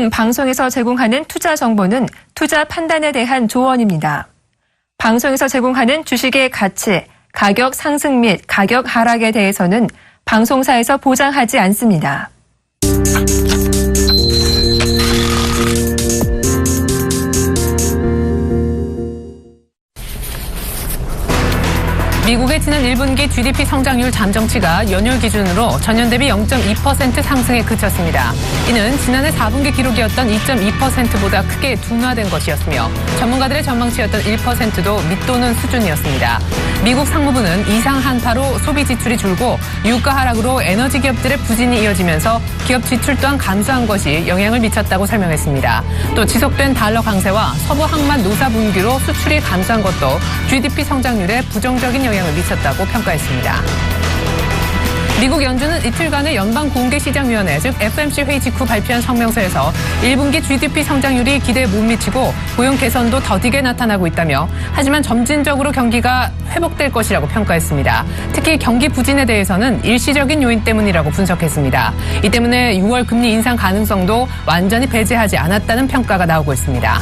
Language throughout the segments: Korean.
등 방송에서 제공하는 투자 정보는 투자 판단에 대한 조언입니다. 방송에서 제공하는 주식의 가치, 가격 상승 및 가격 하락에 대해서는 방송사에서 보장하지 않습니다. 미국의 지난 1분기 GDP 성장률 잠정치가 연율 기준으로 전년 대비 0.2% 상승에 그쳤습니다. 이는 지난해 4분기 기록이었던 2.2%보다 크게 둔화된 것이었으며 전문가들의 전망치였던 1%도 밑도는 수준이었습니다. 미국 상무부는 이상 한파로 소비 지출이 줄고 유가 하락으로 에너지 기업들의 부진이 이어지면서 기업 지출 또한 감소한 것이 영향을 미쳤다고 설명했습니다. 또 지속된 달러 강세와 서부 항만 노사 분기로 수출이 감소한 것도 GDP 성장률에 부정적인 영향을 미쳤다고 평가했습니다. 미국 연준은 이틀간의 연방공개시장위원회 즉 FOMC 회의 직후 발표한 성명서에서 1분기 GDP 성장률이 기대에 못 미치고 고용 개선도 더디게 나타나고 있다며 하지만 점진적으로 경기가 회복될 것이라고 평가했습니다. 특히 경기 부진에 대해서는 일시적인 요인 때문이라고 분석했습니다. 이 때문에 6월 금리 인상 가능성도 완전히 배제하지 않았다는 평가가 나오고 있습니다.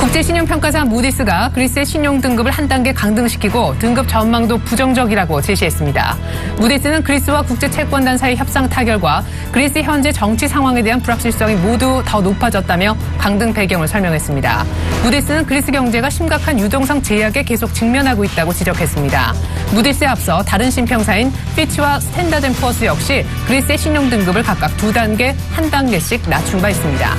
국제신용평가사 무디스가 그리스의 신용등급을 한 단계 강등시키고 등급 전망도 부정적이라고 제시했습니다. 무디스는 그리스와 국제채권단 사이 협상 타결과 그리스의 현재 정치 상황에 대한 불확실성이 모두 더 높아졌다며 강등 배경을 설명했습니다. 무디스는 그리스 경제가 심각한 유동성 제약에 계속 직면하고 있다고 지적했습니다. 무디스에 앞서 다른 신평사인 피치와 스탠다드앤푸어스 역시 그리스의 신용등급을 각각 2단계, 1단계씩 낮춘 바 있습니다.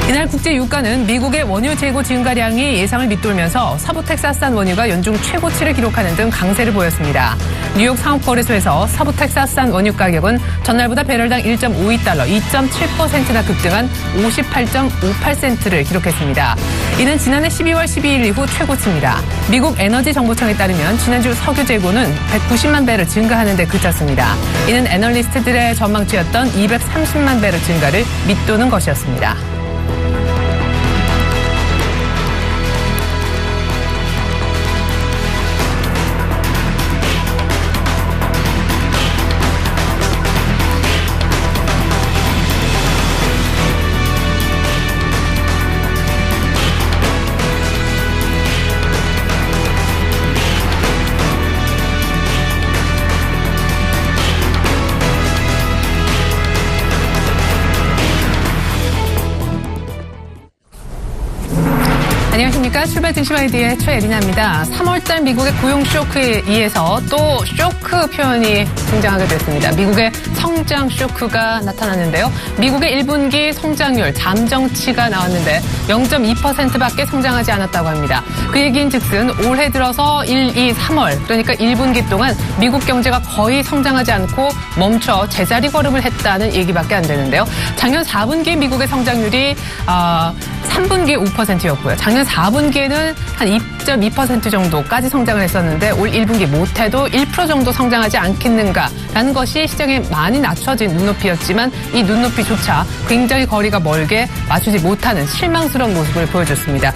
이날 국제 유가는 미국의 원유 재고 증가량이 예상을 밑돌면서 서부 텍사스산 원유가 연중 최고치를 기록하는 등 강세를 보였습니다. 뉴욕 상업거래소에서 서부 텍사스산 원유 가격은 전날보다 배럴당 1.52달러, 2.7%나 급등한 58.58센트를 기록했습니다. 이는 지난해 12월 12일 이후 최고치입니다. 미국 에너지정보청에 따르면 지난주 석유 재고는 190만 배럴 증가하는 데 그쳤습니다. 이는 애널리스트들의 전망치였던 230만 배럴 증가를 밑도는 것이었습니다. 안녕하십니까. 출발 등심 아이디의 최예린아입니다. 3월달 미국의 고용 쇼크에 의해서 또 쇼크 표현이 등장하게 됐습니다. 미국의 성장 쇼크가 나타났는데요. 미국의 1분기 성장률 잠정치가 나왔는데 0.2%밖에 성장하지 않았다고 합니다. 그 얘기인 즉슨 올해 들어서 1, 2, 3월 그러니까 1분기 동안 미국 경제가 거의 성장하지 않고 멈춰 제자리 걸음을 했다는 얘기밖에 안 되는데요. 작년 4분기 미국의 성장률이 3분기에 5%였고요. 작년 4분기에는 한 2.2% 정도까지 성장을 했었는데 올 1분기 못해도 1% 정도 성장하지 않겠는가라는 것이 시장에 많이 낮춰진 눈높이였지만 이 눈높이조차 굉장히 거리가 멀게 맞추지 못하는 실망스러운 모습을 보여줬습니다.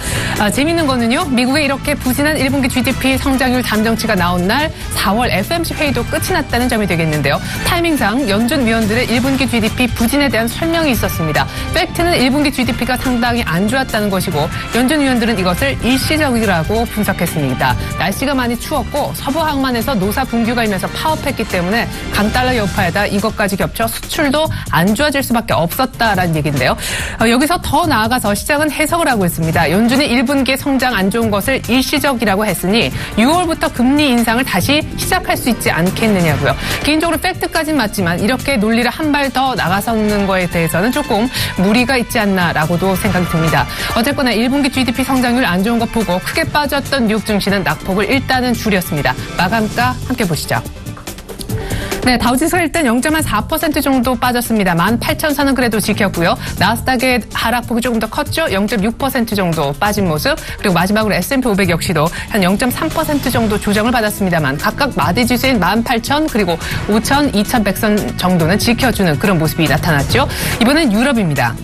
재미있는 거는요. 미국에 이렇게 부진한 1분기 GDP 성장률 잠정치가 나온 날 4월 FOMC 회의도 끝이 났다는 점이 되겠는데요. 타이밍상 연준 위원들의 1분기 GDP 부진에 대한 설명이 있었습니다. 팩트는 1분기 GDP가 상당히 안 좋았다는 것이고 연준 위원들은 이것을 일시적이라고 분석했습니다. 날씨가 많이 추웠고 서부 항만에서 노사 분규가 일면서 파업했기 때문에 강달러 여파에다 이것까지 겹쳐 수출도 안 좋아질 수밖에 없었다라는 얘기인데요. 여기서 더 나아가서 시장은 해석을 하고 있습니다. 연준이 1분기에 성장 안 좋은 것을 일시적이라고 했으니 6월부터 금리 인상을 다시 시작할 수 있지 않겠느냐고요. 개인적으로 팩트까지는 맞지만 이렇게 논리를 한 발 더 나가서는 거에 대해서는 조금 무리가 있지 않나라고도 생각이 듭니다. 어쨌거나 1분기 GDP 성장률 안 좋은 거 보고 크게 빠졌던 뉴욕 증시는 낙폭을 일단은 줄였습니다. 마감가 함께 보시죠. 네, 다우지수가 일단 0.4% 정도 빠졌습니다. 18,000선은 그래도 지켰고요. 나스닥의 하락폭이 조금 더 컸죠. 0.6% 정도 빠진 모습. 그리고 마지막으로 S&P 500 역시도 한 0.3% 정도 조정을 받았습니다만 각각 마디지수인 18,000 그리고 5,000, 2,100선 정도는 지켜주는 그런 모습이 나타났죠. 이번엔 유럽입니다.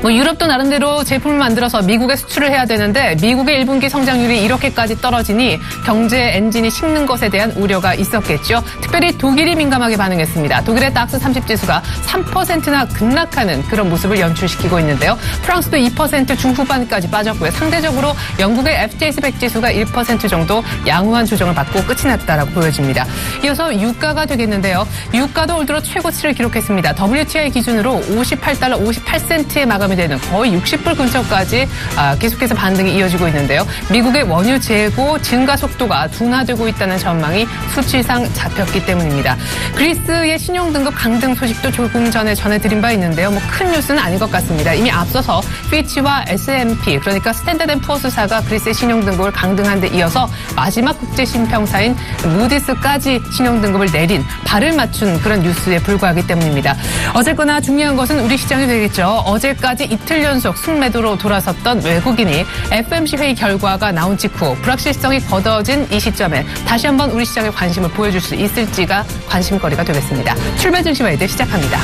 뭐 유럽도 나름대로 제품을 만들어서 미국에 수출을 해야 되는데 미국의 1분기 성장률이 이렇게까지 떨어지니 경제 엔진이 식는 것에 대한 우려가 있었겠죠. 특별히 독일이 민감하게 반응했습니다. 독일의 닥스 30지수가 3%나 급락하는 그런 모습을 연출시키고 있는데요. 프랑스도 2% 중후반까지 빠졌고요. 상대적으로 영국의 FTSE 100지수가 1% 정도 양호한 조정을 받고 끝이 났다라고 보여집니다. 이어서 유가가 되겠는데요. 유가도 올 들어 최고치를 기록했습니다. WTI 기준으로 58달러 58센트에 마감이 되는 거의 60불 근처까지 계속해서 반등이 이어지고 있는데요. 미국의 원유 재고 증가 속도가 둔화되고 있다는 전망이 수치상 잡혔기 때문입니다. 그리스의 신용등급 강등 소식도 조금 전에 전해드린 바 있는데요. 뭐 큰 뉴스는 아닌 것 같습니다. 이미 앞서서 피치와 S&P 그러니까 스탠더드앤푸어스사가 그리스의 신용등급을 강등한 데 이어서 마지막 국제신평사인 무디스까지 신용등급을 내린 발을 맞춘 그런 뉴스에 불과하기 때문입니다. 어쨌거나 중요한 것은 우리 시장이 되겠죠. 어제까지 이틀 연속 순매도로 돌아섰던 외국인이 FOMC 회의 결과가 나온 직후 불확실성이 걷어진 이 시점에 다시 한번 우리 시장에 관심을 보여줄 수 있을지가 관심거리가 되겠습니다. 출발 증시와이드 시작합니다.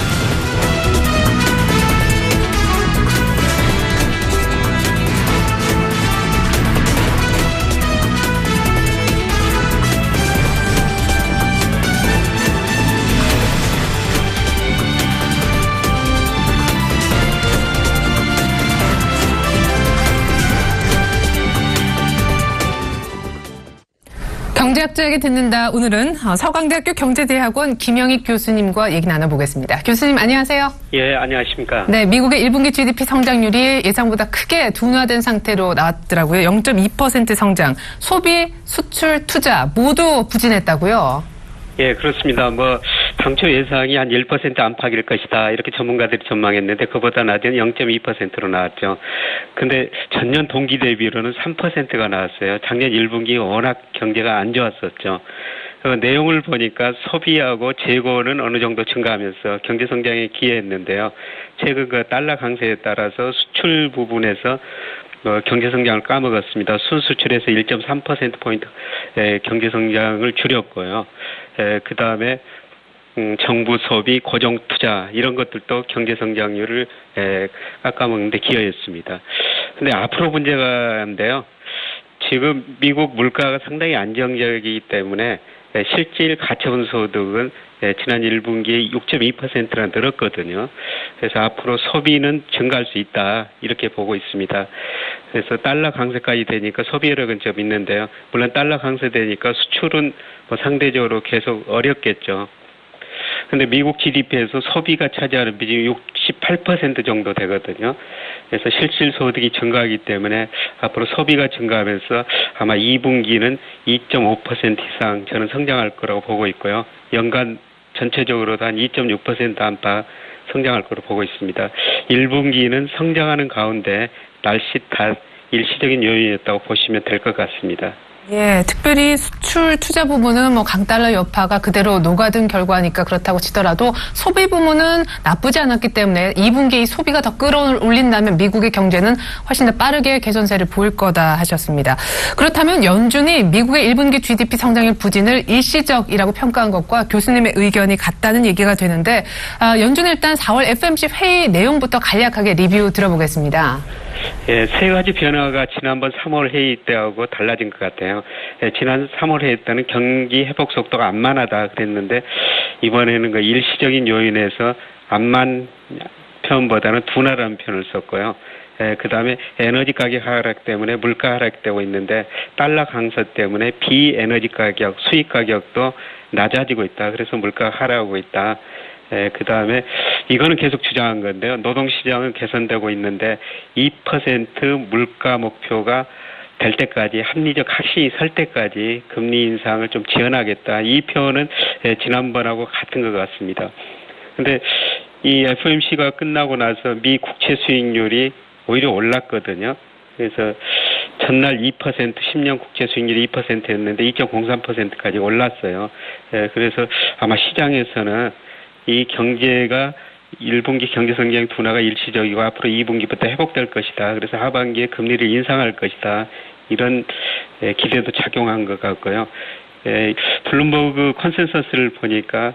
경제학자에게 듣는다. 오늘은 서강대학교 경제대학원 김영익 교수님과 얘기 나눠보겠습니다. 교수님 안녕하세요. 예, 안녕하십니까. 네, 미국의 1분기 GDP 성장률이 예상보다 크게 둔화된 상태로 나왔더라고요. 0.2% 성장, 소비, 수출, 투자 모두 부진했다고요? 예, 그렇습니다. 당초 예상이 한 1% 안팎일 것이다. 이렇게 전문가들이 전망했는데 그보다 낮은 0.2%로 나왔죠. 근데 전년 동기 대비로는 3%가 나왔어요. 작년 1분기 워낙 경제가 안 좋았었죠. 내용을 보니까 소비하고 재고는 어느 정도 증가하면서 경제 성장에 기여했는데요. 최근 그 달러 강세에 따라서 수출 부분에서 경제 성장을 까먹었습니다. 순수출에서 1.3%포인트 경제 성장을 줄였고요. 그 다음에 정부 소비, 고정 투자 이런 것들도 경제 성장률을 깎아먹는 데 기여했습니다. 근데 앞으로 문제가인데요. 지금 미국 물가가 상당히 안정적이기 때문에 실질 가처분 소득은 지난 1분기에 6.2%나 늘었거든요. 그래서 앞으로 소비는 증가할 수 있다 이렇게 보고 있습니다. 그래서 달러 강세까지 되니까 소비 여력은 좀 있는데요. 물론 달러 강세되니까 수출은 상대적으로 계속 어렵겠죠. 근데 미국 GDP에서 소비가 차지하는 비중이 68% 정도 되거든요. 그래서 실질 소득이 증가하기 때문에 앞으로 소비가 증가하면서 아마 2분기는 2.5% 이상 저는 성장할 거라고 보고 있고요. 연간 전체적으로도 한 2.6% 안팎 성장할 거로 보고 있습니다. 1분기는 성장하는 가운데 날씨 탓 일시적인 요인이었다고 보시면 될 것 같습니다. 예, 특별히 수출 투자 부분은 강달러 여파가 그대로 녹아든 결과니까 그렇다고 치더라도 소비 부분은 나쁘지 않았기 때문에 2분기 소비가 더 끌어올린다면 미국의 경제는 훨씬 더 빠르게 개선세를 보일 거다 하셨습니다. 그렇다면 연준이 미국의 1분기 GDP 성장률 부진을 일시적이라고 평가한 것과 교수님의 의견이 같다는 얘기가 되는데 연준은 일단 4월 FOMC 회의 내용부터 간략하게 리뷰 들어보겠습니다. 예, 세 가지 변화가 지난번 3월 회의 때하고 달라진 것 같아요. 지난 3월 회의 때는 경기 회복 속도가 안만하다 그랬는데 이번에는 그 일시적인 요인에서 안만 표현보다는 둔화라는 표현을 썼고요. 그 다음에 에너지 가격 하락 때문에 물가 하락되고 있는데 달러 강세 때문에 비에너지 가격, 수입 가격도 낮아지고 있다. 그래서 물가가 하락하고 있다. 그 다음에 이거는 계속 주장한 건데요. 노동시장은 개선되고 있는데 2% 물가 목표가 될 때까지 합리적 확신이 설 때까지 금리 인상을 좀 지연하겠다. 이 표현은 지난번하고 같은 것 같습니다. 근데 이 FOMC가 끝나고 나서 미 국채 수익률이 오히려 올랐거든요. 그래서 전날 2%, 10년 국채 수익률이 2%였는데 2.03%까지 올랐어요. 그래서 아마 시장에서는 이 경제가 1분기 경제 성장 둔화가 일시적이고 앞으로 2분기부터 회복될 것이다. 그래서 하반기에 금리를 인상할 것이다. 이런 기대도 작용한 것 같고요. 블룸버그 컨센서스를 보니까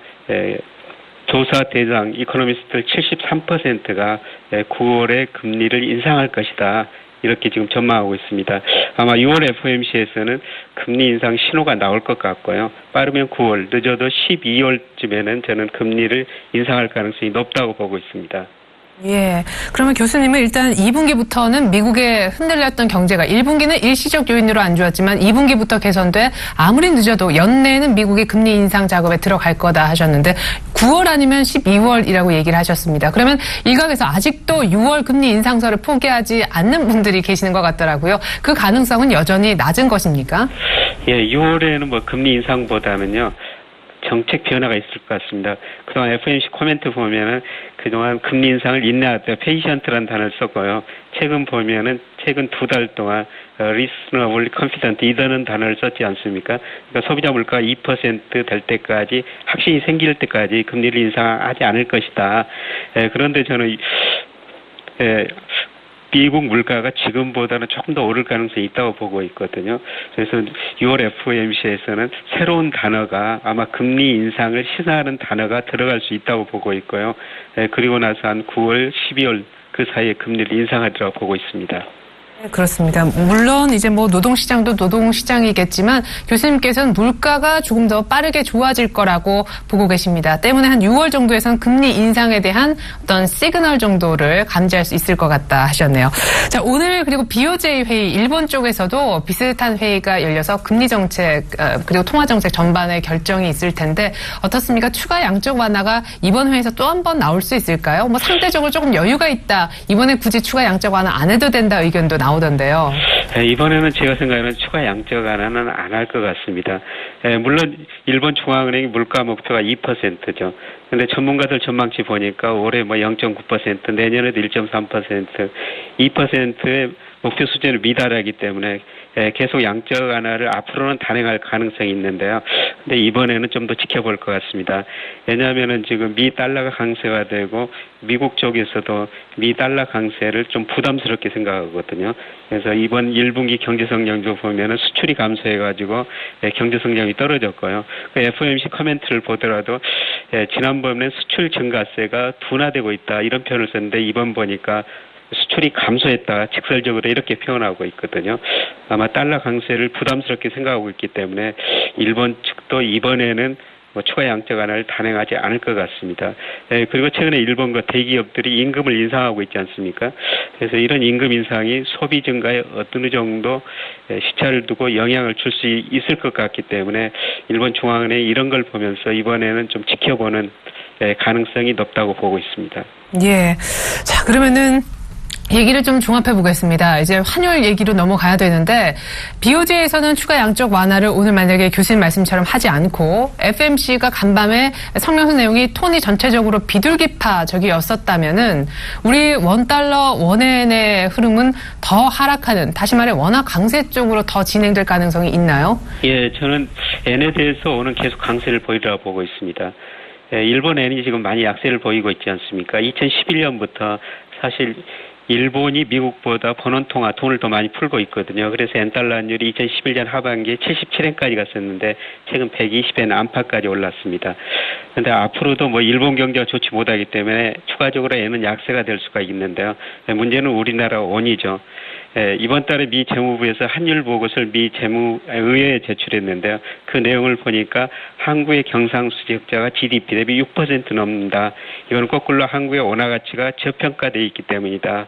조사 대상 이코노미스트들 73%가 9월에 금리를 인상할 것이다. 이렇게 지금 전망하고 있습니다. 아마 6월 FOMC에서는 금리 인상 신호가 나올 것 같고요. 빠르면 9월, 늦어도 12월쯤에는 저는 금리를 인상할 가능성이 높다고 보고 있습니다. 예. 그러면 교수님은 일단 2분기부터는 미국에 흔들렸던 경제가 1분기는 일시적 요인으로 안 좋았지만 2분기부터 개선돼 아무리 늦어도 연내에는 미국이 금리 인상 작업에 들어갈 거다 하셨는데 9월 아니면 12월이라고 얘기를 하셨습니다. 그러면 일각에서 아직도 6월 금리 인상설을 포기하지 않는 분들이 계시는 것 같더라고요. 그 가능성은 여전히 낮은 것입니까? 예, 6월에는 뭐 금리 인상보다는요. 정책 변화가 있을 것 같습니다. 그동안 FOMC 코멘트 보면은 그동안 금리 인상을 인내하다 페이션트라는 단어를 썼고요. 최근 보면은 최근 2달 동안 reasonably confident 이라는 단어를 썼지 않습니까? 그러니까 소비자 물가가 2% 될 때까지 확신이 생길 때까지 금리를 인상하지 않을 것이다. 그런데 저는 미국 물가가 지금보다는 조금 더 오를 가능성이 있다고 보고 있거든요. 그래서 6월 FOMC에서는 새로운 단어가 아마 금리 인상을 시사하는 단어가 들어갈 수 있다고 보고 있고요. 그리고 나서 한 9월, 12월 그 사이에 금리를 인상하리라고 보고 있습니다. 네, 그렇습니다. 물론 이제 뭐 노동시장도 노동시장이겠지만 교수님께서는 물가가 조금 더 빠르게 좋아질 거라고 보고 계십니다. 때문에 한 6월 정도에선 금리 인상에 대한 어떤 시그널 정도를 감지할 수 있을 것 같다 하셨네요. 자, 오늘 그리고 BOJ 회의 일본 쪽에서도 비슷한 회의가 열려서 금리 정책 그리고 통화 정책 전반의 결정이 있을 텐데 어떻습니까? 추가 양적 완화가 이번 회의에서 또 한 번 나올 수 있을까요? 뭐 상대적으로 조금 여유가 있다. 이번에 굳이 추가 양적 완화 안 해도 된다 의견도 나오던데요. 이번에는 제가 생각하는 추가 양적 완화는 안 할 것 같습니다. 물론 일본 중앙은행이 물가 목표가 2%죠. 근데 전문가들 전망치 보니까 올해 뭐 0.9%, 내년에도 1.3%, 2%의 목표 수준을 미달하기 때문에 계속 양적 완화를 앞으로는 단행할 가능성이 있는데요. 근데 이번에는 좀 더 지켜볼 것 같습니다. 왜냐하면은 지금 미 달러가 강세가 되고 미국 쪽에서도 미 달러 강세를 좀 부담스럽게 생각하거든요. 그래서 이번 1분기 경제 성장도 보면은 수출이 감소해가지고 경제 성장이 떨어졌고요. 그 FOMC 코멘트를 보더라도 지난번에 수출 증가세가 둔화되고 있다 이런 표현을 썼는데 이번 보니까 수출이 감소했다 직설적으로 이렇게 표현하고 있거든요. 아마 달러 강세를 부담스럽게 생각하고 있기 때문에 일본 측도 이번에는 뭐 추가 양적 완화를 단행하지 않을 것 같습니다. 그리고 최근에 일본과 대기업들이 임금을 인상하고 있지 않습니까? 그래서 이런 임금 인상이 소비 증가에 어느 정도 시차를 두고 영향을 줄 수 있을 것 같기 때문에 일본 중앙은행이 이런 걸 보면서 이번에는 좀 지켜보는 가능성이 높다고 보고 있습니다. 예. 자, 그러면은 얘기를 좀 종합해 보겠습니다. 이제 환율 얘기로 넘어가야 되는데 BOJ에서는 추가 양적 완화를 오늘 만약에 교수님 말씀처럼 하지 않고 FMC가 간밤에 성명서 내용이 톤이 전체적으로 비둘기파적이었었다면은 우리 원달러 원엔의 흐름은 더 하락하는 다시 말해 원화 강세 쪽으로 더 진행될 가능성이 있나요? 예, 저는 엔에 대해서 오늘 계속 강세를 보이리라고 보고 있습니다. 일본 엔이 지금 많이 약세를 보이고 있지 않습니까? 2011년부터 사실 일본이 미국보다 번원통화 돈을 더 많이 풀고 있거든요. 그래서 엔달러 환율이 2011년 하반기에 77엔까지 갔었는데 최근 120엔 안팎까지 올랐습니다. 그런데 앞으로도 뭐 일본 경제가 좋지 못하기 때문에 추가적으로 엔은 약세가 될 수가 있는데요. 문제는 우리나라 원이죠. 이번 달에 미 재무부에서 환율 보고서를 미 재무의회에 제출했는데요. 그 내용을 보니까 한국의 경상수지 흑자가 GDP 대비 6% 넘는다. 이건 거꾸로 한국의 원화 가치가 저평가되어 있기 때문이다.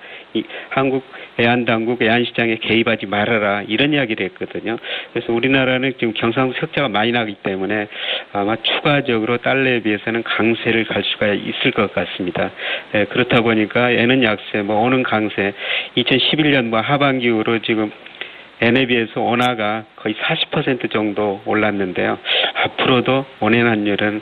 한국 애한당국, 애한시장에 개입하지 말아라. 이런 이야기를 했거든요. 그래서 우리나라는 지금 경상수지 흑자가 많이 나기 때문에 아마 추가적으로 달러에 비해서는 강세를 갈 수가 있을 것 같습니다. 그렇다 보니까 엔은 약세, 뭐 오는 강세, 2011년 뭐 하반기 이후로 지금 엔에 비해서 원화가 거의 40% 정도 올랐는데요. 앞으로도 원엔 환율은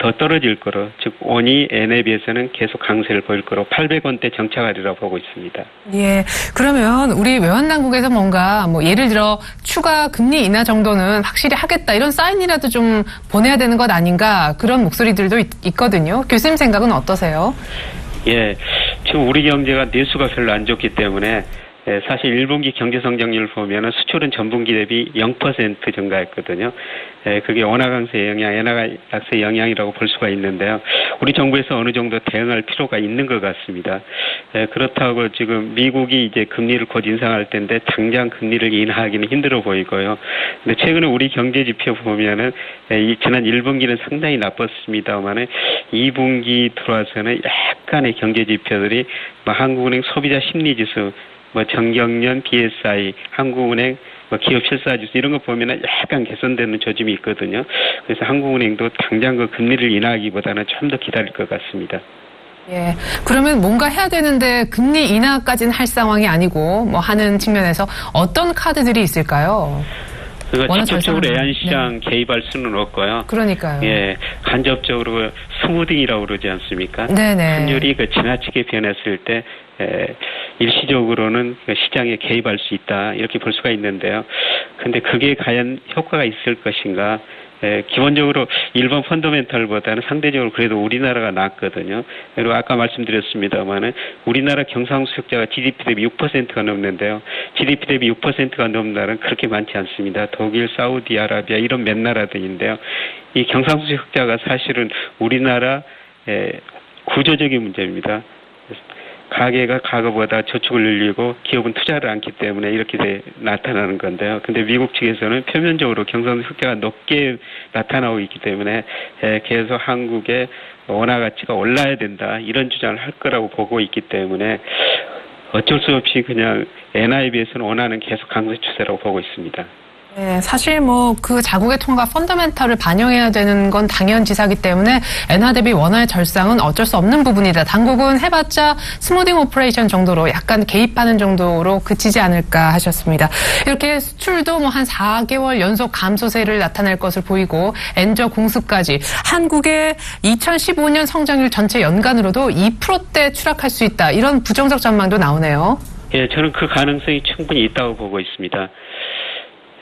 더 떨어질 거로, 즉 원이 엔에 비해서는 계속 강세를 보일 거로 800원대 정착하리라고 보고 있습니다. 예, 그러면 우리 외환당국에서 뭔가 뭐 예를 들어 추가 금리 인하 정도는 확실히 하겠다 이런 사인이라도 좀 보내야 되는 것 아닌가 그런 목소리들도 있거든요. 교수님 생각은 어떠세요? 예, 지금 우리 경제가 내수가 별로 안 좋기 때문에 사실 1분기 경제 성장률을 보면은 수출은 전분기 대비 0% 증가했거든요. 그게 원화 강세 영향, 엔화 약세 영향이라고 볼 수가 있는데요. 우리 정부에서 어느 정도 대응할 필요가 있는 것 같습니다. 그렇다고 지금 미국이 이제 금리를 곧 인상할 때인데 당장 금리를 인하하기는 힘들어 보이고요. 근데 최근에 우리 경제 지표 보면은 지난 1분기는 상당히 나빴습니다만은 2분기 들어와서는 약간의 경제 지표들이 뭐 한국은행 소비자 심리지수, 뭐 정경련 BSI, 한국은행 기업 실사지수 이런 거 보면은 약간 개선되는 조짐이 있거든요. 그래서 한국은행도 당장 그 금리를 인하하기보다는 좀 더 기다릴 것 같습니다. 예. 그러면 뭔가 해야 되는데 금리 인하까지는 할 상황이 아니고 뭐 하는 측면에서 어떤 카드들이 있을까요? 그러니까 직접적으로 애한시장 개입할 수는 없고요. 그러니까요. 예, 간접적으로 스무딩이라고 그러지 않습니까? 네네. 환율이 지나치게 변했을 때 일시적으로는 시장에 개입할 수 있다 이렇게 볼 수가 있는데요. 근데 그게 과연 효과가 있을 것인가? 기본적으로 일본 펀더멘탈보다는 상대적으로 그래도 우리나라가 낫거든요. 그리고 아까 말씀드렸습니다만은 우리나라 경상수역자가 GDP 대비 6%가 넘는데요. GDP 대비 6%가 넘는 나라는 그렇게 많지 않습니다. 독일, 사우디아라비아 이런 몇 나라들인데요. 이 경상수역자가 사실은 우리나라 구조적인 문제입니다. 가계가 과거보다 저축을 늘리고 기업은 투자를 않기 때문에 이렇게 나타나는 건데요. 근데 미국 측에서는 표면적으로 경상도 흑자가 높게 나타나고 있기 때문에 계속 한국의 원화 가치가 올라야 된다 이런 주장을 할 거라고 보고 있기 때문에 어쩔 수 없이 그냥 엔화에 비해서는 원화는 계속 강세 추세라고 보고 있습니다. 네, 사실 뭐 그 자국의 통화 펀더멘털을 반영해야 되는 건 당연지사기 때문에 엔화 대비 원화의 절상은 어쩔 수 없는 부분이다. 당국은 해봤자 스무딩 오퍼레이션 정도로 약간 개입하는 정도로 그치지 않을까 하셨습니다. 이렇게 수출도 뭐 한 4개월 연속 감소세를 나타낼 것을 보이고 엔저 공습까지 한국의 2015년 성장률 전체 연간으로도 2%대 추락할 수 있다. 이런 부정적 전망도 나오네요. 예, 저는 그 가능성이 충분히 있다고 보고 있습니다.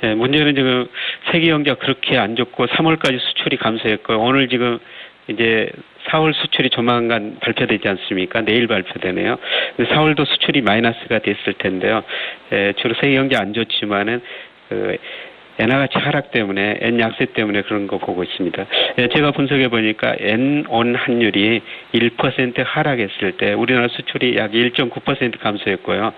예, 문제는 지금 세계 경제가 그렇게 안 좋고 3월까지 수출이 감소했고 오늘 지금 이제 4월 수출이 조만간 발표되지 않습니까? 내일 발표되네요. 4월도 수출이 마이너스가 됐을 텐데요. 주로 세계 경제 안 좋지만은 엔화 가치 하락 때문에 엔 약세 때문에 그런 거 보고 있습니다. 제가 분석해 보니까 엔온 환율이 1% 하락했을 때 우리나라 수출이 약 1.9% 감소했고요.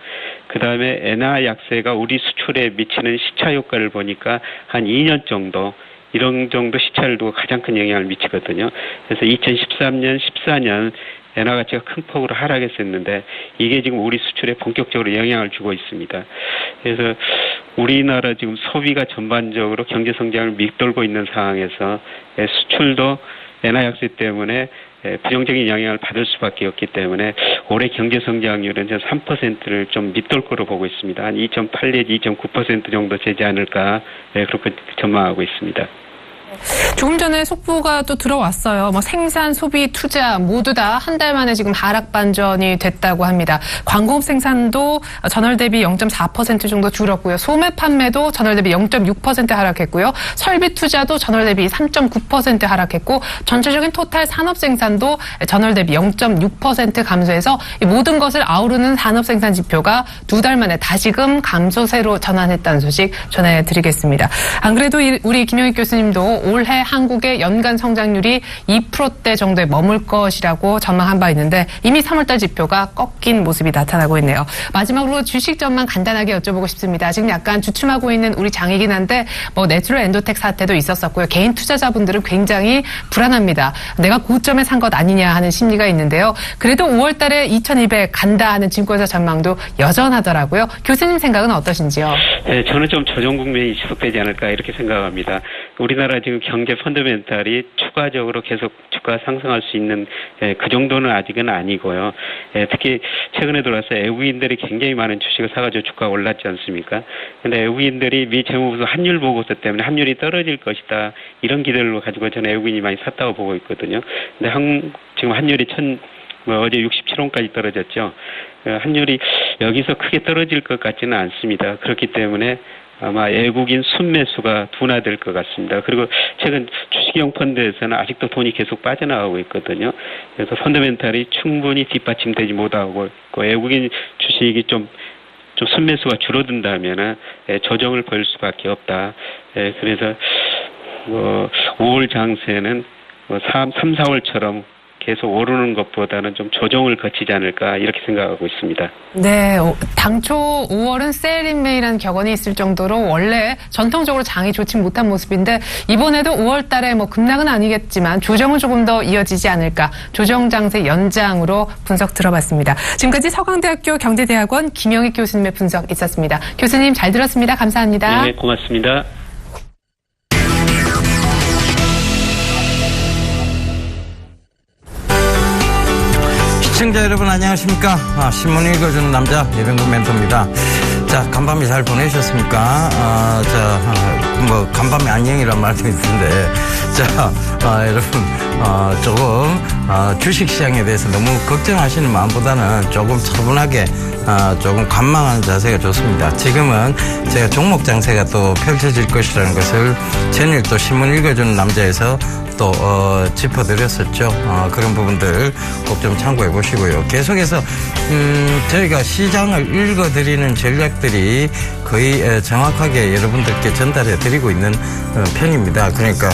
그 다음에 엔화 약세가 우리 수출에 미치는 시차 효과를 보니까 한 2년 정도 이런 정도 시차를 두고 가장 큰 영향을 미치거든요. 그래서 2013년, 14년 엔화 가치가 큰 폭으로 하락했었는데 이게 지금 우리 수출에 본격적으로 영향을 주고 있습니다. 그래서 우리나라 지금 소비가 전반적으로 경제 성장을 밑돌고 있는 상황에서 수출도 엔화 약세 때문에 부정적인 영향을 받을 수밖에 없기 때문에 올해 경제 성장률은 3%를 좀 밑돌 거로 보고 있습니다. 한 2.8 내지 2.9% 정도 되지 않을까 그렇게 전망하고 있습니다. 조금 전에 속보가 또 들어왔어요. 뭐 생산, 소비, 투자 모두 다 한 달 만에 지금 하락 반전이 됐다고 합니다. 광공업 생산도 전월 대비 0.4% 정도 줄었고요. 소매 판매도 전월 대비 0.6% 하락했고요. 설비 투자도 전월 대비 3.9% 하락했고 전체적인 토탈 산업 생산도 전월 대비 0.6% 감소해서 이 모든 것을 아우르는 산업 생산 지표가 두 달 만에 다시금 감소세로 전환했다는 소식 전해드리겠습니다. 안 그래도 우리 김영익 교수님도 올해 한국의 연간 성장률이 2%대 정도에 머물 것이라고 전망한 바 있는데 이미 3월달 지표가 꺾인 모습이 나타나고 있네요. 마지막으로 주식 전망 간단하게 여쭤보고 싶습니다. 지금 약간 주춤하고 있는 우리 장이긴 한데 뭐 내추럴 엔도텍 사태도 있었었고요. 개인 투자자분들은 굉장히 불안합니다. 내가 고점에 산 것 아니냐 하는 심리가 있는데요. 그래도 5월달에 2200 간다 하는 증권사 전망도 여전하더라고요. 교수님 생각은 어떠신지요? 네, 저는 좀 조정 국면이 지속되지 않을까 이렇게 생각합니다. 우리나라 지금 경제 펀더멘탈이 추가적으로 계속 주가 상승할 수 있는 그 정도는 아직은 아니고요. 특히 최근에 들어와서 외국인들이 굉장히 많은 주식을 사가지고 주가가 올랐지 않습니까? 그런데 외국인들이 미 재무부서 환율 보고서 때문에 환율이 떨어질 것이다 이런 기대를 가지고 저는 외국인이 많이 샀다고 보고 있거든요. 근데 지금 환율이 어제 67원까지 떨어졌죠. 환율이 여기서 크게 떨어질 것 같지는 않습니다. 그렇기 때문에 아마 외국인 순매수가 둔화될 것 같습니다. 그리고 최근 주식형 펀드에서는 아직도 돈이 계속 빠져나가고 있거든요. 그래서 펀더멘탈이 충분히 뒷받침되지 못하고 있고 외국인 주식이 좀 좀 순매수가 줄어든다면은 조정을 보일 수밖에 없다. 그래서 5월 장세는 3, 4월처럼 계속 오르는 것보다는 좀 조정을 거치지 않을까 이렇게 생각하고 있습니다. 네, 당초 5월은 셀인메이라는 격언이 있을 정도로 원래 전통적으로 장이 좋지 못한 모습인데 이번에도 5월 달에 급락은 아니겠지만 조정은 조금 더 이어지지 않을까. 조정 장세 연장으로 분석 들어봤습니다. 지금까지 서강대학교 경제대학원 김영익 교수님의 분석 있었습니다. 교수님 잘 들었습니다. 감사합니다. 네, 고맙습니다. 시청자 여러분 안녕하십니까. 신문 읽어주는 남자 예병구 멘토입니다. 자, 간밤에 잘 보내셨습니까? 간밤에 안녕이란 말도 있는데, 여러분, 조금, 주식시장에 대해서 너무 걱정하시는 마음보다는 조금 차분하게, 조금 관망하는 자세가 좋습니다. 지금은 제가 종목 장세가 또 펼쳐질 것이라는 것을 전일 또 신문 읽어주는 남자에서 또 짚어드렸었죠. 그런 부분들 꼭 좀 참고해 보시고요. 계속해서 저희가 시장을 읽어드리는 전략들이 거의 정확하게 여러분들께 전달해 드리고 있는 편입니다. 그러니까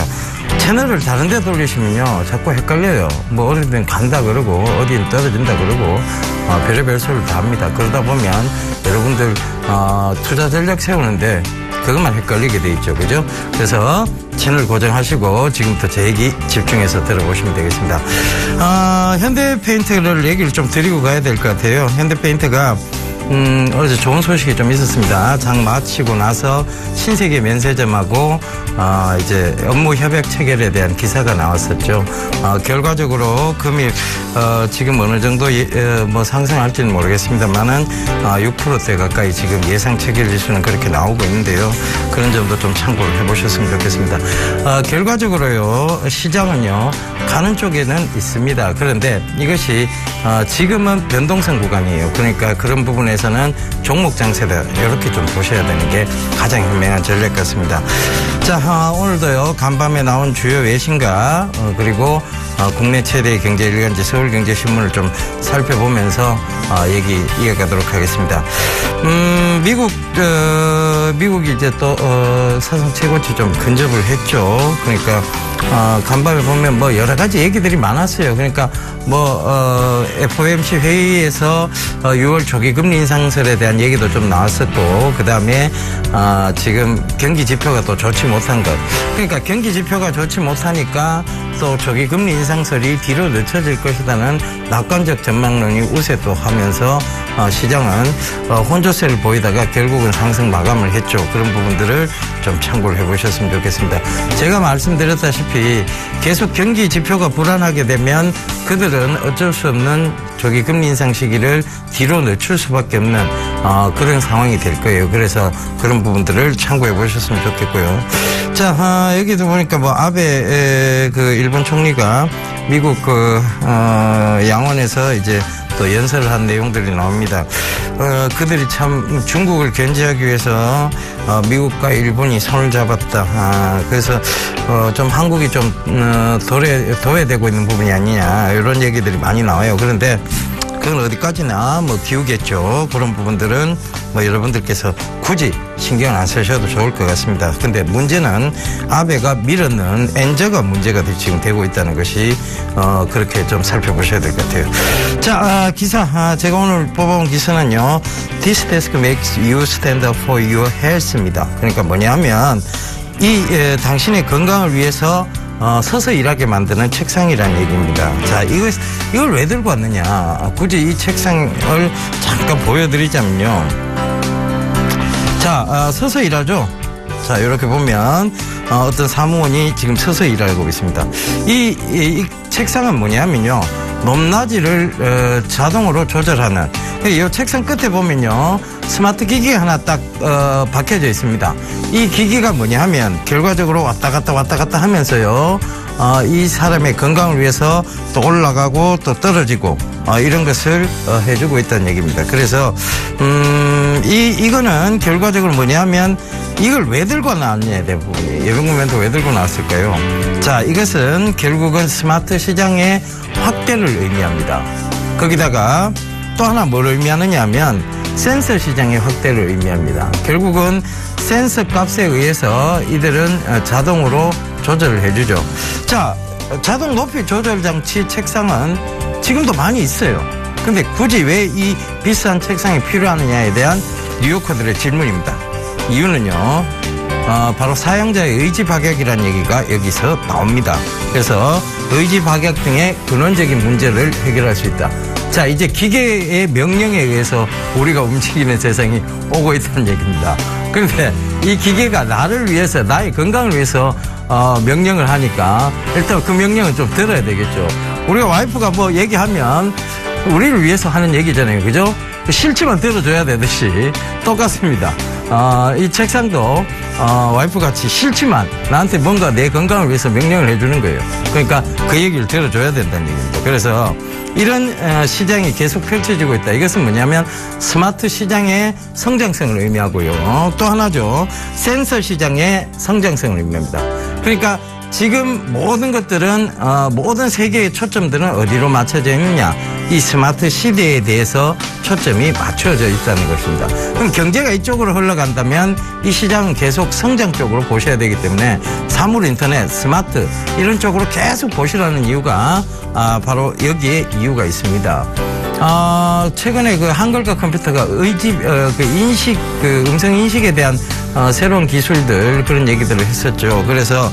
채널을 다른 데 돌리시면요 자꾸 헷갈려요. 어디든 간다 그러고 어디는 떨어진다 그러고 별의별 소리를 다 합니다. 그러다 보면 여러분들 투자 전략 세우는데 그것만 헷갈리게 돼 있죠. 그죠? 그래서 채널 고정하시고 지금부터 제 얘기 집중해서 들어보시면 되겠습니다. 현대페인트를 얘기를 좀 드리고 가야 될 것 같아요. 현대페인트가 어제 좋은 소식이 좀 있었습니다. 장 마치고 나서 신세계 면세점하고 이제 업무 협약 체결에 대한 기사가 나왔었죠. 결과적으로 금일 지금 어느 정도 상승할지는 모르겠습니다만은 6%대 가까이 지금 예상 체결 지수는 그렇게 나오고 있는데요. 그런 점도 좀 참고를 해보셨으면 좋겠습니다. 결과적으로요 시장은요 가는 쪽에는 있습니다. 그런데 이것이 지금은 변동성 구간이에요. 그러니까 그런 부분에서는 종목 장세다 이렇게 좀 보셔야 되는 게 가장 현명한 전략 같습니다. 자, 오늘도요 간밤에 나온 주요 외신과 그리고 국내 최대 경제일간지 서울경제신문을 좀 살펴보면서 얘기 이어가도록 하겠습니다. 미국이 이제 또 사상 최고치 좀 근접을 했죠. 그러니까 간밤에 보면 여러 가지 얘기들이 많았어요. 그러니까 FOMC 회의에서 6월 조기 금리 인상설에 대한 얘기도 좀 나왔었고, 그 다음에 지금 경기 지표가 또 좋지 못한 것. 그러니까 경기 지표가 좋지 못하니까 또 조기 금리 인상설이 뒤로 늦춰질 것이라는 낙관적 전망론이 우세 또 하면서 시장은 혼조세를 보이다가 결국은 상승 마감을 했죠. 그런 부분들을 좀 참고를 해보셨으면 좋겠습니다. 제가 말씀드렸다시피 계속 경기 지표가 불안하게 되면 그들은 어쩔 수 없는 조기 금리 인상 시기를 뒤로 늦출 수밖에 없는 그런 상황이 될 거예요. 그래서 그런 부분들을 참고해 보셨으면 좋겠고요. 자, 여기도 보니까 아베 일본 총리가 미국 양원에서 이제 또 연설을 한 내용들이 나옵니다. 그들이 참 중국을 견제하기 위해서 미국과 일본이 손을 잡았다. 그래서 좀 한국이 좀 도외되고 있는 부분이 아니냐 이런 얘기들이 많이 나와요. 그런데 그건 어디까지나 기우겠죠. 그런 부분들은 여러분들께서 굳이 신경 안 쓰셔도 좋을 것 같습니다. 근데 문제는 아베가 밀어넣은 엔저가 문제가 지금 되고 있다는 것이 그렇게 좀 살펴보셔야 될 것 같아요. 자, 기사 제가 오늘 뽑아온 기사는요. This desk makes you stand up for your health입니다. 그러니까 뭐냐면 당신의 건강을 위해서 서서 일하게 만드는 책상이라는 얘기입니다. 자, 이걸 왜 들고 왔느냐. 굳이 이 책상을 잠깐 보여드리자면요. 자, 서서 일하죠. 자, 이렇게 보면 어떤 사무원이 지금 서서 일하고 있습니다. 이 책상은 뭐냐면요. 높낮이를 자동으로 조절하는 이 책상 끝에 보면요. 스마트 기기가 하나 딱 박혀져 있습니다. 이 기기가 뭐냐 하면 결과적으로 왔다 갔다 하면서요. 이 사람의 건강을 위해서 또 올라가고 또 떨어지고 이런 것을 해주고 있다는 얘기입니다. 그래서 이거는 결과적으로 뭐냐 하면 이걸 왜 들고 나왔냐 대부분이 예병구 멘토 왜 들고 나왔을까요? 자, 이것은 결국은 스마트 시장의 확대를 의미합니다. 거기다가 또 하나 뭘 의미하느냐 하면 센서 시장의 확대를 의미합니다. 결국은 센서 값에 의해서 이들은 자동으로 조절을 해주죠. 자, 자동 높이 조절 장치 책상은 지금도 많이 있어요. 근데 굳이 왜 이 비싼 책상이 필요하느냐에 대한 뉴요커들의 질문입니다. 이유는요, 바로 사용자의 의지 박약이라는 얘기가 여기서 나옵니다. 그래서 의지 박약 등의 근원적인 문제를 해결할 수 있다. 자, 이제 기계의 명령에 의해서 우리가 움직이는 세상이 오고 있다는 얘기입니다. 그런데 이 기계가 나를 위해서, 나의 건강을 위해서 명령을 하니까 일단 그 명령은 좀 들어야 되겠죠. 우리가 와이프가 뭐 얘기하면 우리를 위해서 하는 얘기잖아요. 그죠? 싫지만 들어줘야 되듯이 똑같습니다. 이 책상도 와이프 같이 싫지만 나한테 뭔가 내 건강을 위해서 명령을 해주는 거예요. 그러니까 그 얘기를 들어줘야 된다는 얘기입니다. 그래서 이런 시장이 계속 펼쳐지고 있다. 이것은 뭐냐면 스마트 시장의 성장성을 의미하고요. 또 하나죠. 센서 시장의 성장성을 의미합니다. 그러니까 지금 모든 것들은 모든 세계의 초점들은 어디로 맞춰져 있느냐, 이 스마트 시대에 대해서 초점이 맞춰져 있다는 것입니다. 그럼 경제가 이쪽으로 흘러간다면 이 시장은 계속 성장 쪽으로 보셔야 되기 때문에 사물 인터넷, 스마트 이런 쪽으로 계속 보시라는 이유가 바로 여기에 이유가 있습니다. 최근에 그 한글과 컴퓨터가 음성 인식에 대한 새로운 기술들 그런 얘기들을 했었죠. 그래서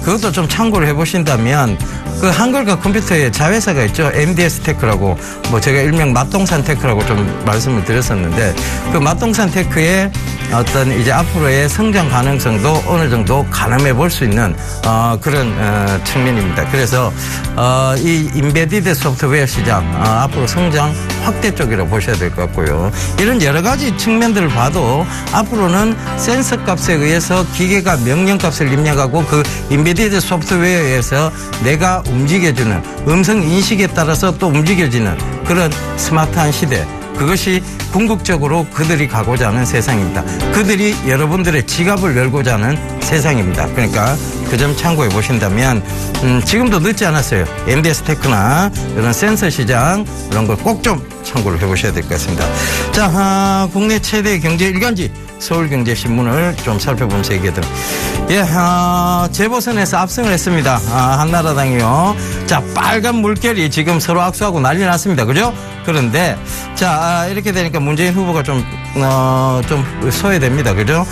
그것도 좀 참고를 해보신다면 그 한글과 컴퓨터의 자회사가 있죠. MDS 테크라고 뭐 제가 일명 맛동산 테크라고 좀 말씀을 드렸었는데 그 맛동산 테크의 어떤 이제 앞으로의 성장 가능성도 어느 정도 가늠해 볼 수 있는 그런 측면입니다. 그래서 이 인베디드 소프트웨어 시장 앞으로 성장 확대 쪽이라고 보셔야 될 것 같고요. 이런 여러 가지 측면들을 봐도 앞으로는 센서 값에 의해서 기계가 명령 값을 입력하고 그 인베디드 소프트웨어에서 내가 움직여주는 음성 인식에 따라서 또 움직여지는 그런 스마트한 시대, 그것이 궁극적으로 그들이 가고자 하는 세상입니다. 그들이 여러분들의 지갑을 열고자 하는 세상입니다. 그러니까 그 점 참고해 보신다면 지금도 늦지 않았어요. MDS 테크나 이런 센서 시장 이런 걸 꼭 좀 참고를 해보셔야 될 것 같습니다. 자, 국내 최대 경제 일간지 서울경제신문을 좀 살펴보면서 얘기해도 재보선에서 압승을 했습니다. 한나라당이요. 자, 빨간 물결이 지금 서로 악수하고 난리 났습니다. 그죠? 그런데 자, 이렇게 되니까 문재인 후보가 좀 소외됩니다. 그죠?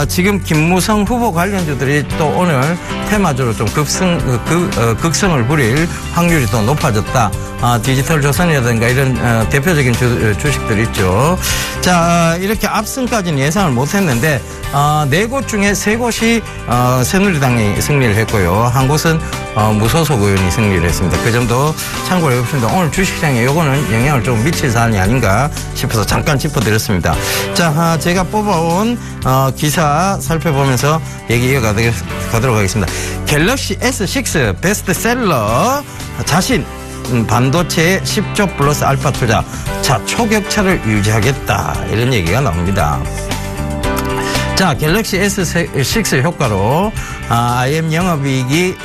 지금 김무성 후보 관련주들이 또 오늘 테마주로 좀 극성을 부릴 확률이 더 높아졌다. 디지털 조선이라든가 이런 대표적인 주식들 있죠. 자, 이렇게 압승까지는 예상을 못했는데 4곳 중에 3곳이 새누리당이 승리를 했고요. 한 곳은 무소속 의원이 승리를 했습니다. 그 점도 참고를 해보십니다. 오늘 주식시장에 요거는 영향을 좀 미칠 사안이 아닌가 싶어서 잠깐 짚어드렸습니다. 자, 제가 뽑아온 기사 살펴보면서 얘기 이어가도록 하겠습니다. 갤럭시 S6 베스트셀러 자신 반도체에 10조 플러스 알파 투자. 자, 초격차를 유지하겠다. 이런 얘기가 나옵니다. 자, 갤럭시 S6 효과로 IM 영업이익이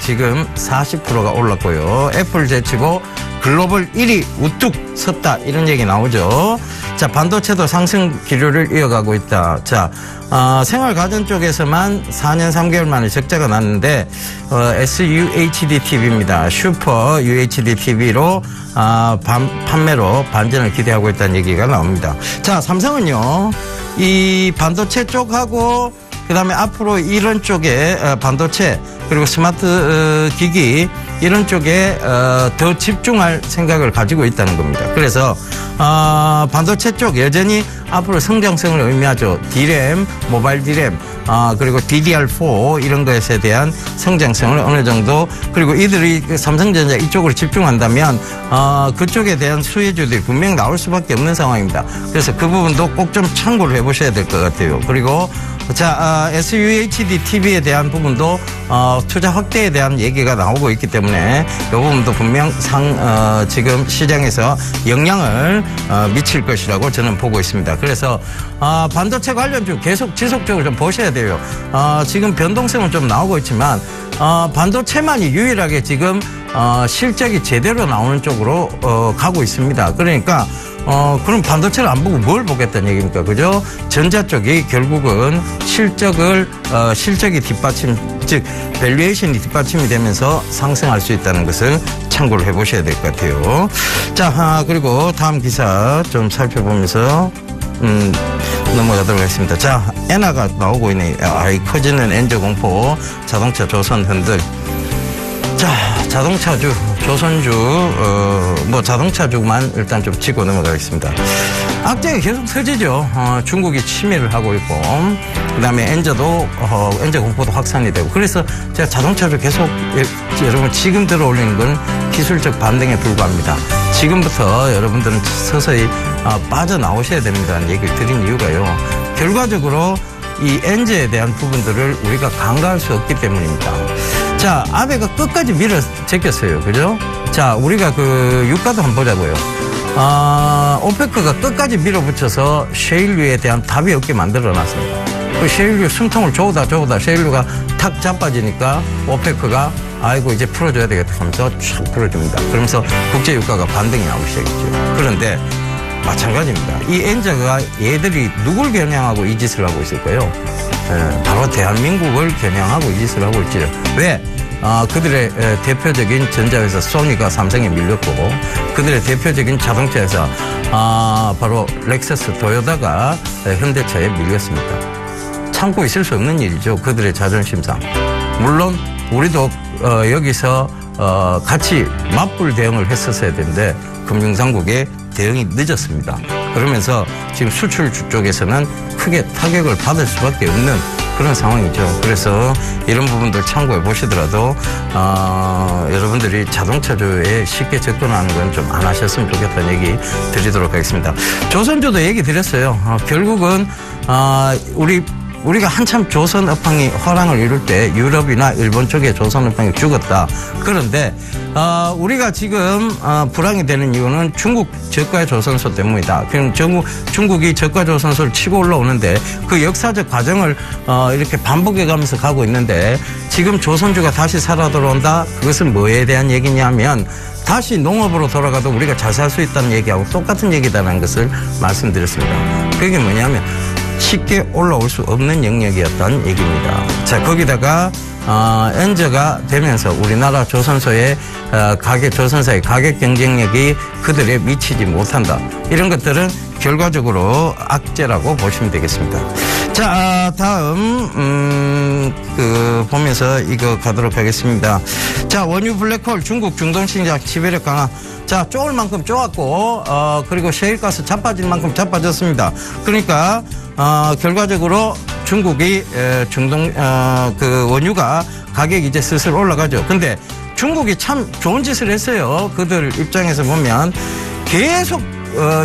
지금 40%가 올랐고요. 애플 제치고 글로벌 1위 우뚝 섰다. 이런 얘기 나오죠. 자, 반도체도 상승 기류를 이어가고 있다. 자, 생활가전 쪽에서만 4년 3개월 만에 적자가 났는데 SUHD TV입니다. 슈퍼 UHD TV로 판매로 반전을 기대하고 있다는 얘기가 나옵니다. 자, 삼성은요, 이 반도체 쪽하고 그다음에 앞으로 이런 쪽에 반도체 그리고 스마트 기기 이런 쪽에 더 집중할 생각을 가지고 있다는 겁니다. 그래서 반도체 쪽 여전히 앞으로 성장성을 의미하죠. D램, 모바일 D램, 그리고 DDR4 이런 것에 대한 성장성을 어느 정도, 그리고 이들이 삼성전자 이쪽으로 집중한다면 그쪽에 대한 수혜주들이 분명 나올 수밖에 없는 상황입니다. 그래서 그 부분도 꼭 좀 참고를 해보셔야 될 것 같아요. 그리고 자, SUHD TV에 대한 부분도 투자 확대에 대한 얘기가 나오고 있기 때문에 이 부분도 분명 지금 시장에서 영향을 미칠 것이라고 저는 보고 있습니다. 그래서 반도체 관련주 계속 지속적으로 좀 보셔야 돼요. 지금 변동성은 좀 나오고 있지만 반도체만이 유일하게 지금 실적이 제대로 나오는 쪽으로 가고 있습니다. 그러니까 그럼 반도체를 안 보고 뭘 보겠다는 얘기입니까? 그죠? 전자 쪽이 결국은 실적이 뒷받침, 즉, 밸류에이션이 뒷받침이 되면서 상승할 수 있다는 것을 참고를 해 보셔야 될 것 같아요. 자, 그리고 다음 기사 좀 살펴보면서, 넘어가도록 하겠습니다. 자, 엔화가 나오고 있네. 커지는 엔저 공포, 자동차 조선 흔들. 자, 자동차주, 조선주, 자동차주만 일단 좀 짚고 넘어가겠습니다. 악재가 계속 터지죠. 중국이 침해를 하고 있고, 그 다음에 엔저 공포도 확산이 되고, 그래서 제가 자동차주 계속, 여러분 지금 들어올리는 건 기술적 반등에 불과합니다. 지금부터 여러분들은 서서히 빠져나오셔야 됩니다라는 얘기를 드린 이유가요. 결과적으로 이 엔저에 대한 부분들을 우리가 간과할 수 없기 때문입니다. 자, 아베가 끝까지 밀어 제꼈어요. 그죠? 자, 우리가 유가도 한번 보자고요. 오페크가 끝까지 밀어붙여서 셰일류에 대한 답이 없게 만들어 놨습니다. 그 셰일류 숨통을 조우다 셰일류가 탁 자빠지니까 오페크가 아이고 이제 풀어줘야 되겠다 하면서 촥 풀어줍니다. 그러면서 국제 유가가 반등이 나오기 시작했죠. 그런데 마찬가지입니다. 이 엔저가 얘들이 누굴 겨냥하고 이 짓을 하고 있을까요? 바로 대한민국을 겨냥하고 이 짓을 하고 있죠. 왜? 그들의 대표적인 전자회사 소니가 삼성에 밀렸고, 그들의 대표적인 자동차회사 바로 렉서스 도요타가 현대차에 밀렸습니다. 참고 있을 수 없는 일이죠. 그들의 자존심상. 물론 우리도 여기서 같이 맞불 대응을 했었어야 되는데 금융당국의 대응이 늦었습니다. 그러면서 지금 수출 쪽에서는 크게 타격을 받을 수밖에 없는 그런 상황이죠. 그래서 이런 부분들 참고해 보시더라도 여러분들이 자동차주에 쉽게 접근하는 건 좀 안 하셨으면 좋겠다는 얘기 드리도록 하겠습니다. 조선주도 얘기 드렸어요. 결국은 우리가 한참 조선 업황이 화랑을 이룰 때 유럽이나 일본 쪽에 조선 업황이 죽었다. 그런데 우리가 지금 불황이 되는 이유는 중국 저가 조선소 때문이다. 그럼 중국이 저가 조선소를 치고 올라오는데 그 역사적 과정을 이렇게 반복해가면서 가고 있는데 지금 조선주가 다시 살아 돌아온다. 그것은 뭐에 대한 얘기냐면 다시 농업으로 돌아가도 우리가 잘 살 수 있다는 얘기하고 똑같은 얘기다라는 것을 말씀드렸습니다. 그게 뭐냐면 쉽게 올라올 수 없는 영역이었다는 얘기입니다. 자, 거기다가 엔저가 되면서 우리나라 조선소의 조선사의 가격 경쟁력이 그들에 미치지 못한다. 이런 것들은 결과적으로 악재라고 보시면 되겠습니다. 자, 다음 보면서 이거 가도록 하겠습니다. 자, 원유 블랙홀 중국 중동 시장 지배력 강화. 자, 쪼을 만큼 쪼았고 그리고 셰일가스 자빠질 만큼 자빠졌습니다. 그러니까 결과적으로 중국이 중동 원유가 가격이 이제 슬슬 올라가죠. 근데 중국이 참 좋은 짓을 했어요. 그들 입장에서 보면 계속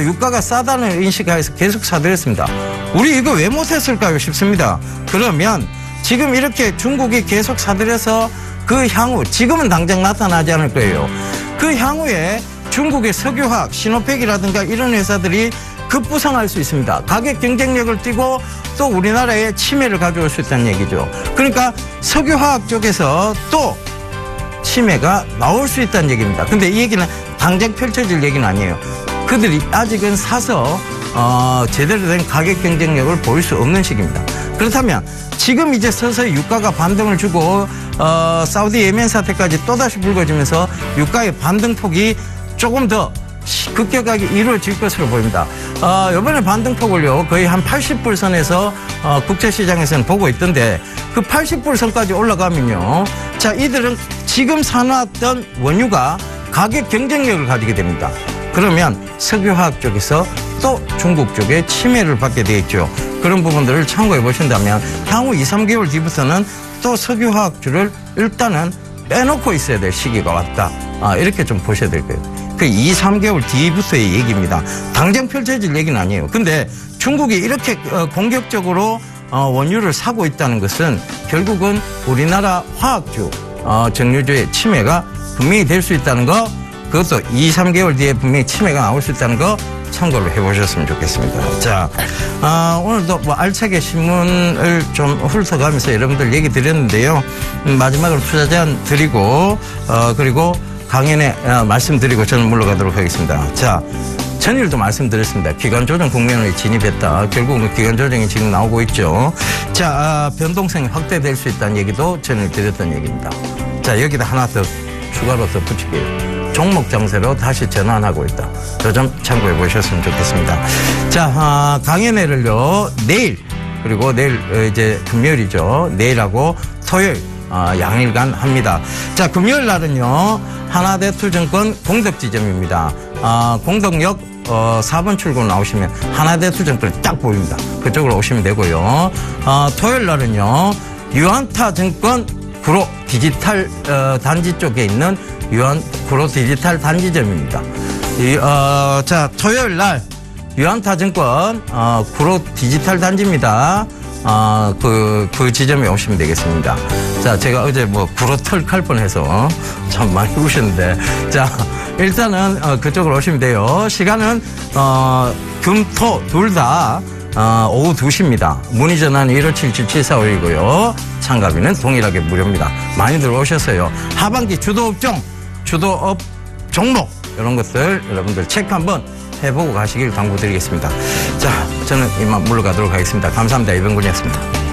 유가가 싸다는 인식하에서 계속 사들였습니다. 우리 이거 왜 못했을까요 싶습니다. 그러면 지금 이렇게 중국이 계속 사들여서 그 향후 지금은 당장 나타나지 않을 거예요. 그 향후에 중국의 석유화학, 시노펙이라든가 이런 회사들이 급부상할 수 있습니다. 가격 경쟁력을 띠고 또 우리나라에 침해를 가져올 수 있다는 얘기죠. 그러니까 석유화학 쪽에서 또 침해가 나올 수 있다는 얘기입니다. 근데 이 얘기는 당장 펼쳐질 얘기는 아니에요. 그들이 아직은 사서 제대로 된 가격 경쟁력을 보일 수 없는 시기입니다. 그렇다면 지금 이제 서서히 유가가 반등을 주고 사우디 예멘 사태까지 또다시 불거지면서 유가의 반등폭이 조금 더 급격하게 이루어질 것으로 보입니다. 이번에 반등폭을요 거의 한 80불 선에서 국제시장에서는 보고 있던데 그 80불 선까지 올라가면요, 자, 이들은 지금 사놨던 원유가 가격 경쟁력을 가지게 됩니다. 그러면 석유화학 쪽에서 또 중국 쪽에 침해를 받게 되어 있죠. 그런 부분들을 참고해 보신다면 향후 2, 3개월 뒤부터는 또 석유화학주를 일단은 빼놓고 있어야 될 시기가 왔다. 이렇게 좀 보셔야 될 거예요. 그 2, 3개월 뒤부터의 얘기입니다. 당장 펼쳐질 얘기는 아니에요. 근데 중국이 이렇게 공격적으로 원유를 사고 있다는 것은 결국은 우리나라 화학주, 정유주의 침해가 분명히 될 수 있다는 거, 그것도 2, 3개월 뒤에 분명히 침해가 나올 수 있다는 거 참고를 해보셨으면 좋겠습니다. 자, 오늘도 뭐 알차게 신문을 좀 훑어가면서 여러분들 얘기 드렸는데요. 마지막으로 투자 제안 드리고, 그리고 강연에 말씀드리고 저는 물러가도록 하겠습니다. 자, 전일도 말씀드렸습니다. 기간 조정 국면에 진입했다. 결국은 기간 조정이 지금 나오고 있죠. 자, 변동성이 확대될 수 있다는 얘기도 전일 드렸던 얘기입니다. 자, 여기다 하나 더 추가로 덧붙일게요. 종목 장세로 다시 전환하고 있다. 저 점 참고해 보셨으면 좋겠습니다. 자, 강연회를요, 내일, 그리고 내일 이제 금요일이죠. 내일하고 토요일, 양일간 합니다. 자, 금요일 날은요, 하나대투증권 공덕지점입니다. 공덕역 4번 출구 나오시면 하나대투증권이 딱 보입니다. 그쪽으로 오시면 되고요. 토요일 날은요, 유한타증권 구로 디지털 단지 쪽에 있는 구로 디지털 단지점입니다. 자, 토요일 날 유한타증권 구로 디지털 단지입니다. 그 지점에 오시면 되겠습니다. 자, 제가 어제 구로 털칼 뻔해서 참 많이 우셨는데, 자, 일단은 그쪽으로 오시면 돼요. 시간은 금, 토 둘 다 오후 2시입니다. 문의 전화는 1577-7451이고요. 참가비는 동일하게 무료입니다. 많이들 오셨어요. 하반기 주도업종, 주도업 종목 이런 것들 여러분들 체크 한번 해보고 가시길 당부드리겠습니다. 자, 저는 이만 물러가도록 하겠습니다. 감사합니다. 이병군이었습니다.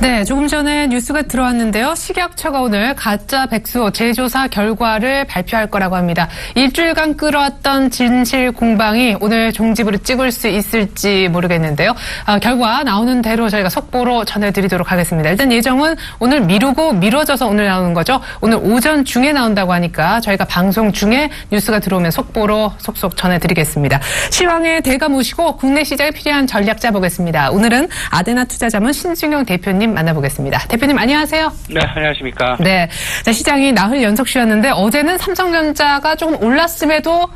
네, 조금 전에 뉴스가 들어왔는데요. 식약처가 오늘 가짜 백수 재조사 결과를 발표할 거라고 합니다. 일주일간 끌어왔던 진실 공방이 오늘 종지부를 찍을 수 있을지 모르겠는데요. 결과 나오는 대로 저희가 속보로 전해드리도록 하겠습니다. 일단 예정은 오늘 미루고 미뤄져서 오늘 나오는 거죠. 오늘 오전 중에 나온다고 하니까 저희가 방송 중에 뉴스가 들어오면 속보로 속속 전해드리겠습니다. 시황의 대가 모시고 국내 시장에 필요한 전략 짜보겠습니다. 오늘은 아데나 투자자문 신승용 대표님 만나보겠습니다. 대표님 안녕하세요. 네, 안녕하십니까. 네, 자, 시장이 나흘 연속 쉬었는데 어제는 삼성전자가 조금 올랐음에도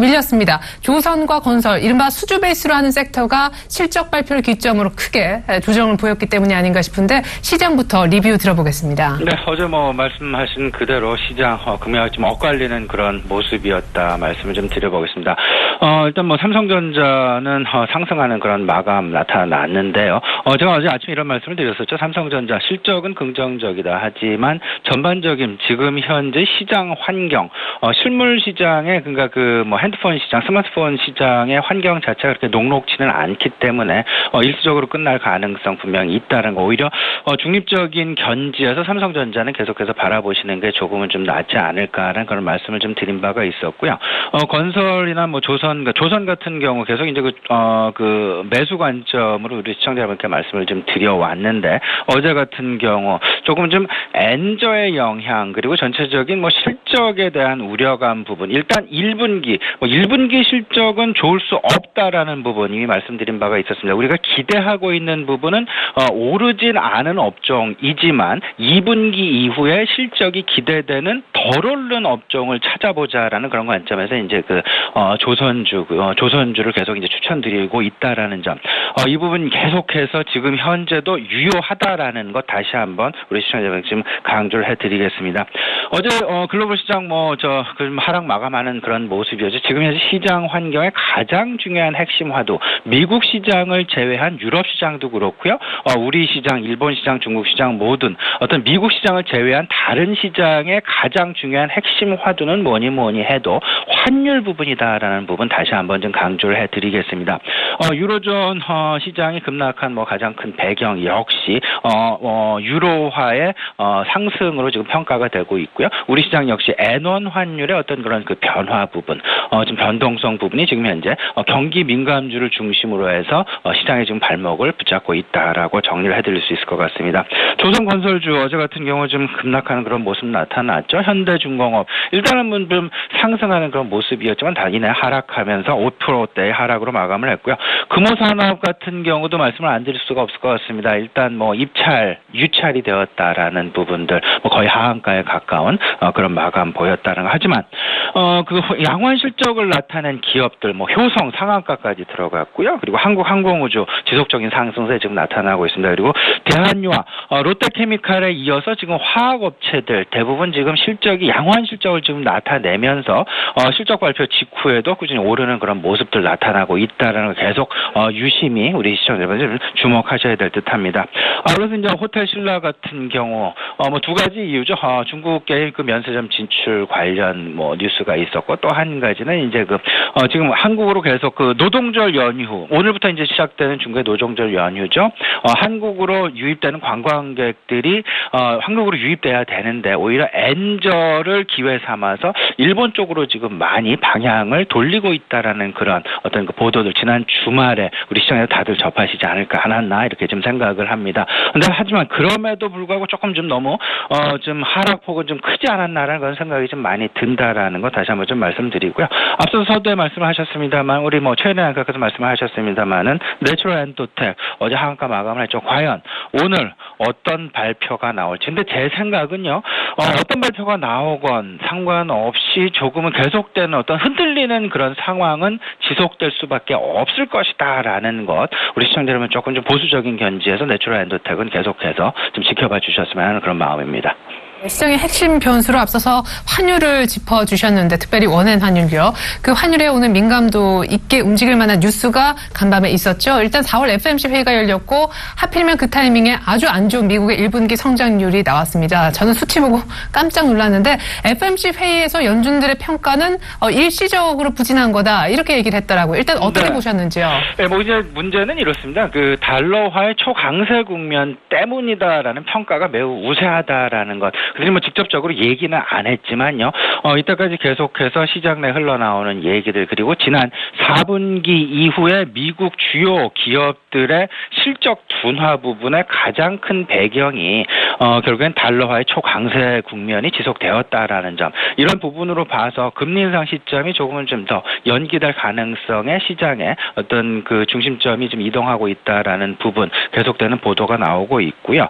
밀렸습니다. 조선과 건설, 이른바 수주 베이스로 하는 섹터가 실적 발표를 기점으로 크게 조정을 보였기 때문이 아닌가 싶은데 시장부터 리뷰 들어보겠습니다. 네, 어제 말씀하신 그대로 시장 금요일 좀 엇갈리는 그런 모습이었다 말씀을 좀 드려보겠습니다. 일단 삼성전자는 상승하는 그런 마감 나타났는데요. 제가 어제 아침에 이런 말씀을 드렸었죠. 삼성전자 실적은 긍정적이다 하지만 전반적인 지금 현재 시장 환경, 실물 시장에 그러니까 핸드폰 시장, 스마트폰 시장의 환경 자체가 그렇게 녹록지는 않기 때문에 일시적으로 끝날 가능성 분명히 있다는 거. 오히려 중립적인 견지에서 삼성전자는 계속해서 바라보시는 게 조금은 좀 낫지 않을까라는 그런 말씀을 좀 드린 바가 있었고요. 건설이나 조선 같은 경우 계속 이제 그 매수 관점으로 우리 시청자분께 말씀을 좀 드려왔는데 어제 같은 경우 조금 좀 엔저의 영향 그리고 전체적인 실적에 대한 우려감 부분. 일단 1분기 실적은 좋을 수 없다라는 부분 이미 말씀드린 바가 있었습니다. 우리가 기대하고 있는 부분은 오르진 않은 업종이지만 2분기 이후에 실적이 기대되는 덜 오른 업종을 찾아보자라는 그런 관점에서 이제 조선주를 계속 이제 추천드리고 있다라는 점. 이 부분 계속해서 지금 현재도 유효하다라는 것 다시 한번 우리 시청자분께 지금 강조를 해드리겠습니다. 어제 글로벌 시장 하락 마감하는 그런 모습이었죠. 지금 현재 시장 환경의 가장 중요한 핵심 화두 미국 시장을 제외한 유럽 시장도 그렇고요. 우리 시장, 일본 시장, 중국 시장 모든 어떤 미국 시장을 제외한 다른 시장의 가장 중요한 핵심 화두는 뭐니 해도 환율 부분이다라는 부분 다시 한번 좀 강조를 해드리겠습니다. 유로존 시장이 급락한 가장 큰 배경 역시 유로화의 상승으로 지금 평가가 되고 있고요. 우리 시장 역시 엔원 환율의 어떤 그런 그 변화 부분 좀 변동성 부분이 지금 현재 경기 민감주를 중심으로 해서 시장에 지금 발목을 붙잡고 있다라고 정리를 해드릴 수 있을 것 같습니다. 조선건설주 어제 같은 경우 좀 급락하는 그런 모습 나타났죠. 현대중공업 일단은 좀 상승하는 그런 모습이었지만 단기내 하락하면서 5%대의 하락으로 마감을 했고요. 금호산업 같은 경우도 말씀을 안 드릴 수가 없을 것 같습니다. 일단 뭐 유찰이 되었다라는 부분들 거의 하한가에 가까운 그런 마감 보였다는 거. 하지만 그 양호한 실적을 나타낸 기업들 효성 상한가까지 들어갔고요. 그리고 한국항공우주 지속적인 상승세 지금 나타나고 있습니다. 그리고 대한유화, 롯데케미칼에 이어서 지금 화학업체들 대부분 지금 실적이 양호한 실적을 지금 나타내면서 실적 발표 직후에도 꾸준히 오르는 그런 모습들 나타나고 있다라는 걸 계속 유심히 우리 시청자 여러분 주목하셔야 될 듯합니다. 그래서 이제 호텔 신라 같은 경우 두 가지 이유죠. 중국계 그 면세점 진출 관련 뉴스가 있었고 또 한 가지는 이제 지금 한국으로 계속 그 노동절 연휴 오늘부터 이제 시작되는 중국의 노동절 연휴죠. 한국으로 유입되는 관광객들이 한국으로 유입돼야 되는데 오히려 N절을 기회 삼아서 일본 쪽으로 지금 많이 방향을 돌리고 있다라는 그런 어떤 그 보도들 지난 주말에 우리 시장에서 다들 접하시지 않았나 이렇게 좀 생각을 합니다. 근데 하지만 그럼에도 불구하고 조금 좀 너무 좀 하락폭은 좀 크지 않았나라는 그런 생각이 좀 많이 든다라는 거 다시 한번 좀 말씀드리고요. 앞서 서두에 말씀하셨습니다만 우리 최은혜 안께서 말씀하셨습니다만은 내추럴 엔도텍 어제 하한가 마감을 했죠. 과연 오늘 어떤 발표가 나올지. 근데 제 생각은요. 어떤 발표가 나오건 상관없이 조금은 계속되는 어떤 흔들리는 그런 상황은 지속될 수밖에 없을 것이다라는 것. 우리 시청자 여러분 조금 좀 보수적인 견지에서 내추럴 엔도텍은 계속해서 좀 지켜봐 주셨으면 하는 그런 마음입니다. 시장의 핵심 변수로 앞서서 환율을 짚어주셨는데 특별히 원엔 환율이요. 그 환율에 오는 민감도 있게 움직일 만한 뉴스가 간밤에 있었죠. 일단 4월 FOMC 회의가 열렸고 하필이면 그 타이밍에 아주 안 좋은 미국의 1분기 성장률이 나왔습니다. 저는 수치 보고 깜짝 놀랐는데 FOMC 회의에서 연준들의 평가는 일시적으로 부진한 거다 이렇게 얘기를 했더라고요. 일단 어떻게 보셨는지요? 네, 이제 문제는 이렇습니다. 그 달러화의 초강세 국면 때문이다라는 평가가 매우 우세하다라는 것. 그래서 직접적으로 얘기는 안 했지만요. 이때까지 계속해서 시장 내 흘러나오는 얘기들 그리고 지난 4분기 이후에 미국 주요 기업들의 실적 둔화 부분의 가장 큰 배경이 결국엔 달러화의 초강세 국면이 지속되었다라는 점. 이런 부분으로 봐서 금리 인상 시점이 조금은 좀 더 연기될 가능성에 시장에 어떤 그 중심점이 좀 이동하고 있다라는 부분 계속되는 보도가 나오고 있고요.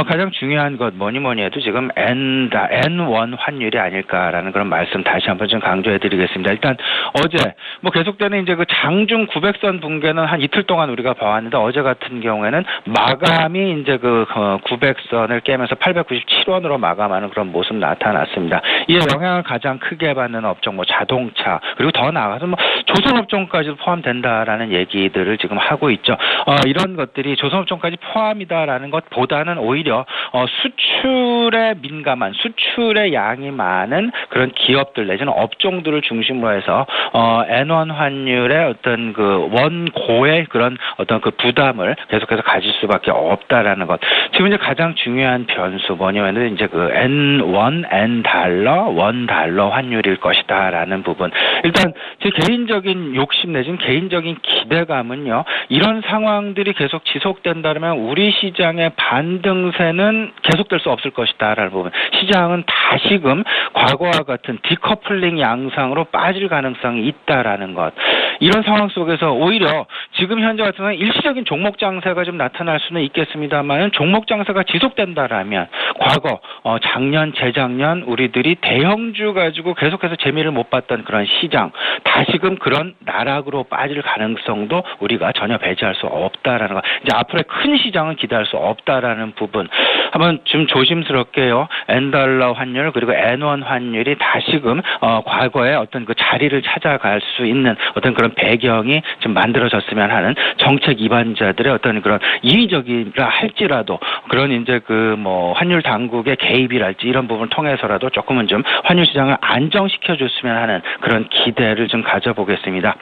가장 중요한 것 뭐니 해도 지금 N1 환율이 아닐까라는 그런 말씀 다시 한번 좀 강조해드리겠습니다. 일단 어제 계속되는 이제 그 장중 900선 붕괴는 한 이틀 동안 우리가 봐왔는데 어제 같은 경우에는 마감이 이제 그 900선을 깨면서 897원으로 마감하는 그런 모습 나타났습니다. 이에 영향을 가장 크게 받는 업종 자동차 그리고 더 나아가서 조선업종까지도 포함된다라는 얘기들을 지금 하고 있죠. 이런 것들이 조선업종까지 포함이다라는 것보다는 오히려 수출에 민감한 수출의 양이 많은 그런 기업들 내지는 업종들을 중심으로 해서 N1 환율의 어떤 그 원고의 그런 어떤 그 부담을 계속해서 가질 수밖에 없다라는 것. 지금 이제 가장 중요한 변수 뭐냐면 이제 그 N1, N달러, 원달러 환율일 것이다라는 부분. 일단 제 개인적인 욕심 내지는 개인적인 기대감은요. 이런 상황들이 계속 지속된다면 우리 시장의 반등세는 계속될 수 없을 것이다라는 부분. 시장은 다시금 과거와 같은 디커플링 양상으로 빠질 가능성이 있다라는 것. 이런 상황 속에서 오히려 지금 현재 같은 경우는 일시적인 종목 장세가 좀 나타날 수는 있겠습니다만 종목 장세가 지속된다라면 과거 작년 재작년 우리들이 대형주 가지고 계속해서 재미를 못 봤던 그런 시장 다시금 그런 나락으로 빠질 가능성도 우리가 전혀 배제할 수 없다라는 것. 이제 앞으로의 큰 시장은 기대할 수 없다라는 부분. 한번 좀 조심스럽게요. N달러 환율 그리고 N1 환율이 다시금 과거의 어떤 그 자리를 찾아갈 수 있는 어떤 그런 배경이 좀 만들어졌으면 하는 정책 입안자들의 어떤 그런 인위적이라 할지라도 그런 이제 그 환율 당국의 개입이랄지 이런 부분을 통해서라도 조금은 좀 환율 시장을 안정시켜 줬으면 하는 그런 기대를 좀 가져보겠습니다.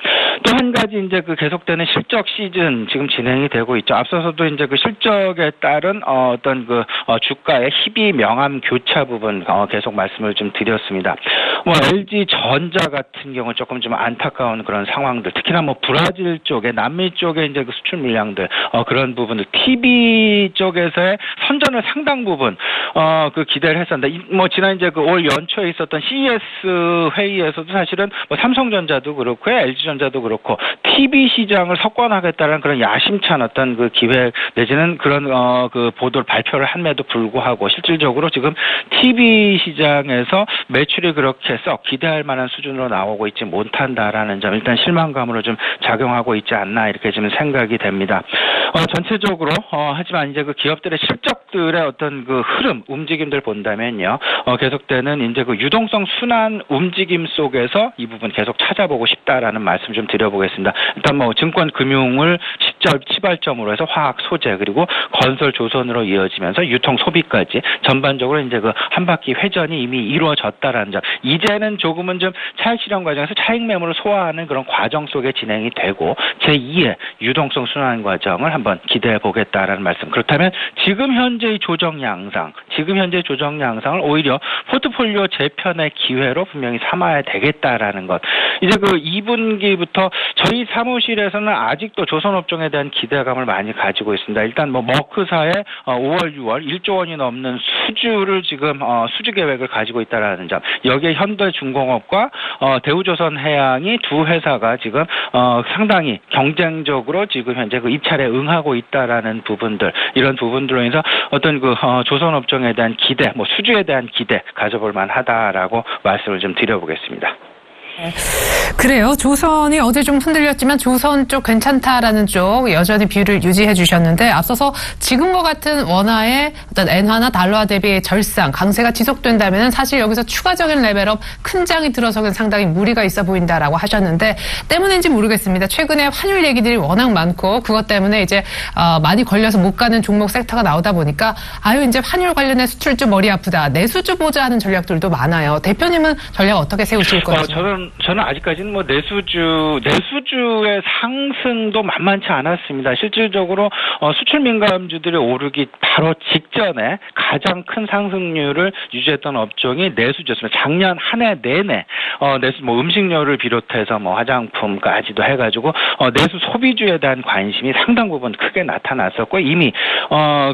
또 한 가지 이제 그 계속되는 실적 시즌 지금 진행이 되고 있죠. 앞서서도 이제 그 실적에 따른 어떤 그 주가의 희비 명암 교차 부분 계속 말씀을 좀 드렸습니다. 뭐 LG 전자 같은 경우 조금 좀 안타까운 그런 상황들, 특히나 뭐 브라질 쪽에, 남미 쪽에 이제 그 수출 물량들, 그런 부분들, TV 쪽에서의 선전을 상당 부분 그 기대를 했었는데, 뭐 지난 이제 그 올 연초에 있었던 CES 회의에서도 사실은 뭐 삼성전자도 그렇고 LG전자도 그렇고 TV 시장을 석권하겠다는 그런 야심찬 어떤 그 기획 내지는 그런 그 보도를 발표를 함에도 불구하고 실질적으로 지금 TV 시장에서 매출이 그렇게 썩 기대할 만한 수준으로 나오고 있지 못한다라는 점, 일단 실망감으로 좀 작용하고 있지 않나 이렇게 지금 생각이 됩니다. 전체적으로 하지만 이제 그 기업들의 실적들의 어떤 그 흐름, 움직임들 본다면요, 계속되는 이제 그 유동성 순환 움직임 속에서 이 부분 계속 찾아보고 싶다라는 말씀 좀 드려보겠습니다. 일단 뭐 증권 금융을 시발점으로 해서 화학 소재 그리고 건설 조선으로 이어지면서 유통 소비까지 전반적으로 이제 그 한 바퀴 회전이 이미 이루어졌다라는 점. 이제는 조금은 좀 차익 실현 과정에서 차익 매물을 소화하는 그런 과정 속에 진행이 되고 제2의 유동성 순환 과정을 한번 기대해 보겠다라는 말씀. 그렇다면 지금 현재의 조정 양상을 오히려 포트폴리오 재편의 기회로 분명히 삼아야 되겠다라는 것. 이제 그 2분기부터 저희 사무실에서는 아직도 조선업종에 대한 기대감을 많이 가지고 있습니다. 일단 뭐 머크사의 5월, 6월 1조 원이 넘는 수주를 지금 수주 계획을 가지고 있다라는 점. 여기에 현대중공업과 대우조선해양이 두 회사가 지금 상당히 경쟁적으로 지금 현재 그 입찰에 응하고 있다라는 부분들, 이런 부분들로 인해서 어떤 그 조선업종에 대한 기대, 뭐 수주에 대한 기대 가져볼 만하다라고 말씀을 좀 드려보겠습니다. 그래요. 조선이 어제 좀 흔들렸지만 조선 쪽 괜찮다라는 쪽 여전히 비율을 유지해 주셨는데, 앞서서 지금과 같은 원화의 어떤 엔화나 달러화 대비 절상, 강세가 지속된다면 사실 여기서 추가적인 레벨업 큰 장이 들어서는 상당히 무리가 있어 보인다라고 하셨는데, 때문인지 모르겠습니다. 최근에 환율 얘기들이 워낙 많고 그것 때문에 이제 많이 걸려서 못 가는 종목 섹터가 나오다 보니까 이제 환율 관련해 수출주 머리 아프다, 내수주 보자 하는 전략들도 많아요. 대표님은 전략 어떻게 세우실 거죠? 저는 아직까지는 뭐 내수주의 상승도 만만치 않았습니다. 실질적으로 수출 민감주들이 오르기 바로 직전에 가장 큰 상승률을 유지했던 업종이 내수주였습니다. 작년 한 해 내내 내수 뭐 음식료를 비롯해서 뭐 화장품까지도 해가지고 내수 소비주에 대한 관심이 상당 부분 크게 나타났었고, 이미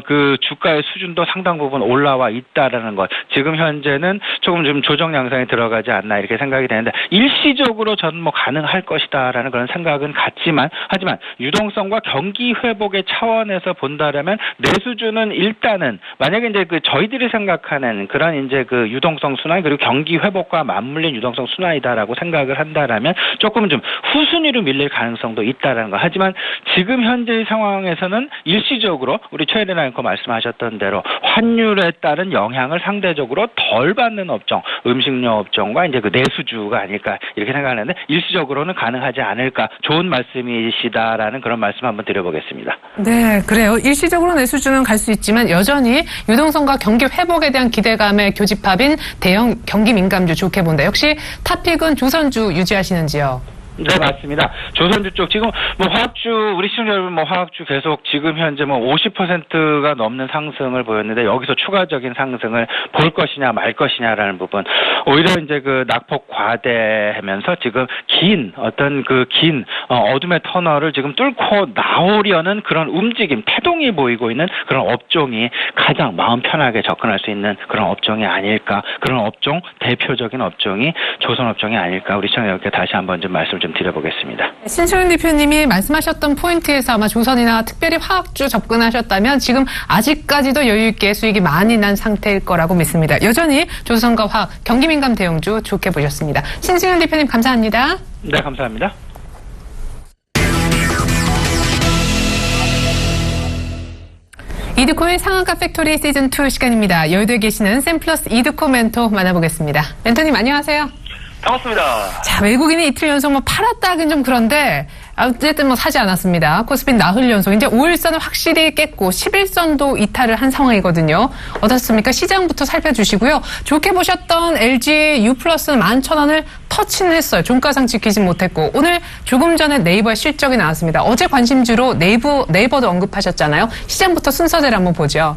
그 주가의 수준도 상당 부분 올라와 있다라는 것. 지금 현재는 조금 좀 조정 양상에 들어가지 않나 이렇게 생각이 되는데, 일시적으로 저는 뭐 가능할 것이다라는 그런 생각은 같지만, 하지만 유동성과 경기 회복의 차원에서 본다라면 내수주는 일단은 만약에 이제 그 저희들이 생각하는 그런 이제 그 유동성 순환 그리고 경기 회복과 맞물린 유동성 순환이다라고 생각을 한다라면 조금은 좀 후순위로 밀릴 가능성도 있다라는 거. 하지만 지금 현재의 상황에서는 일시적으로 우리 최혜린 앵커 말씀하셨던 대로 환율에 따른 영향을 상대적으로 덜 받는 업종, 음식료 업종과 이제 그 내수주가 아닐까 이렇게 생각하는데, 일시적으로는 가능하지 않을까, 좋은 말씀이시다라는 그런 말씀 한번 드려보겠습니다. 네, 그래요. 일시적으로 내수주는 갈 수 있지만 여전히 유동성과 경기 회복에 대한 기대감의 교집합인 대형 경기 민감주 좋게 본다. 역시 탑픽은 조선주 유지하시는지요? 네, 맞습니다. 조선주 쪽 지금 뭐 화학주, 우리 시청자 여러분 뭐 화학주 계속 지금 현재 뭐 50%가 넘는 상승을 보였는데, 여기서 추가적인 상승을 볼 것이냐 말 것이냐라는 부분, 오히려 이제 그 낙폭 과대하면서 지금 긴 어둠의 터널을 지금 뚫고 나오려는 그런 움직임, 태동이 보이고 있는 그런 업종이 가장 마음 편하게 접근할 수 있는 그런 업종이 아닐까, 그런 업종, 대표적인 업종이 조선업종이 아닐까, 우리 시청자 여러분께 다시 한번 좀 말씀 좀 드려보겠습니다. 신소영 대표님이 말씀하셨던 포인트에서 아마 조선이나 특별히 화학주 접근하셨다면 지금 아직까지도 여유 있게 수익이 많이 난 상태일 거라고 믿습니다. 여전히 조선과 화학, 경기민감 대형주 좋게 보셨습니다. 신소영 대표님 감사합니다. 네, 감사합니다. 이드코의 상한가 팩토리 시즌2 시간입니다. 여의도에 계시는 샘플러스 이드코 멘토 만나보겠습니다. 멘토님 안녕하세요. 반갑습니다. 자, 외국인이 이틀 연속 팔았다 하긴 좀 그런데 어쨌든 사지 않았습니다. 코스피는 나흘 연속. 이제 5일선은 확실히 깼고 10일선도 이탈을 한 상황이거든요. 어떻습니까? 시장부터 살펴주시고요. 좋게 보셨던 LG U+는 11,000원을 터치는 했어요. 종가상 지키진 못했고, 오늘 조금 전에 네이버의 실적이 나왔습니다. 어제 관심주로 네이버도 언급하셨잖아요. 시장부터 순서대로 한번 보죠.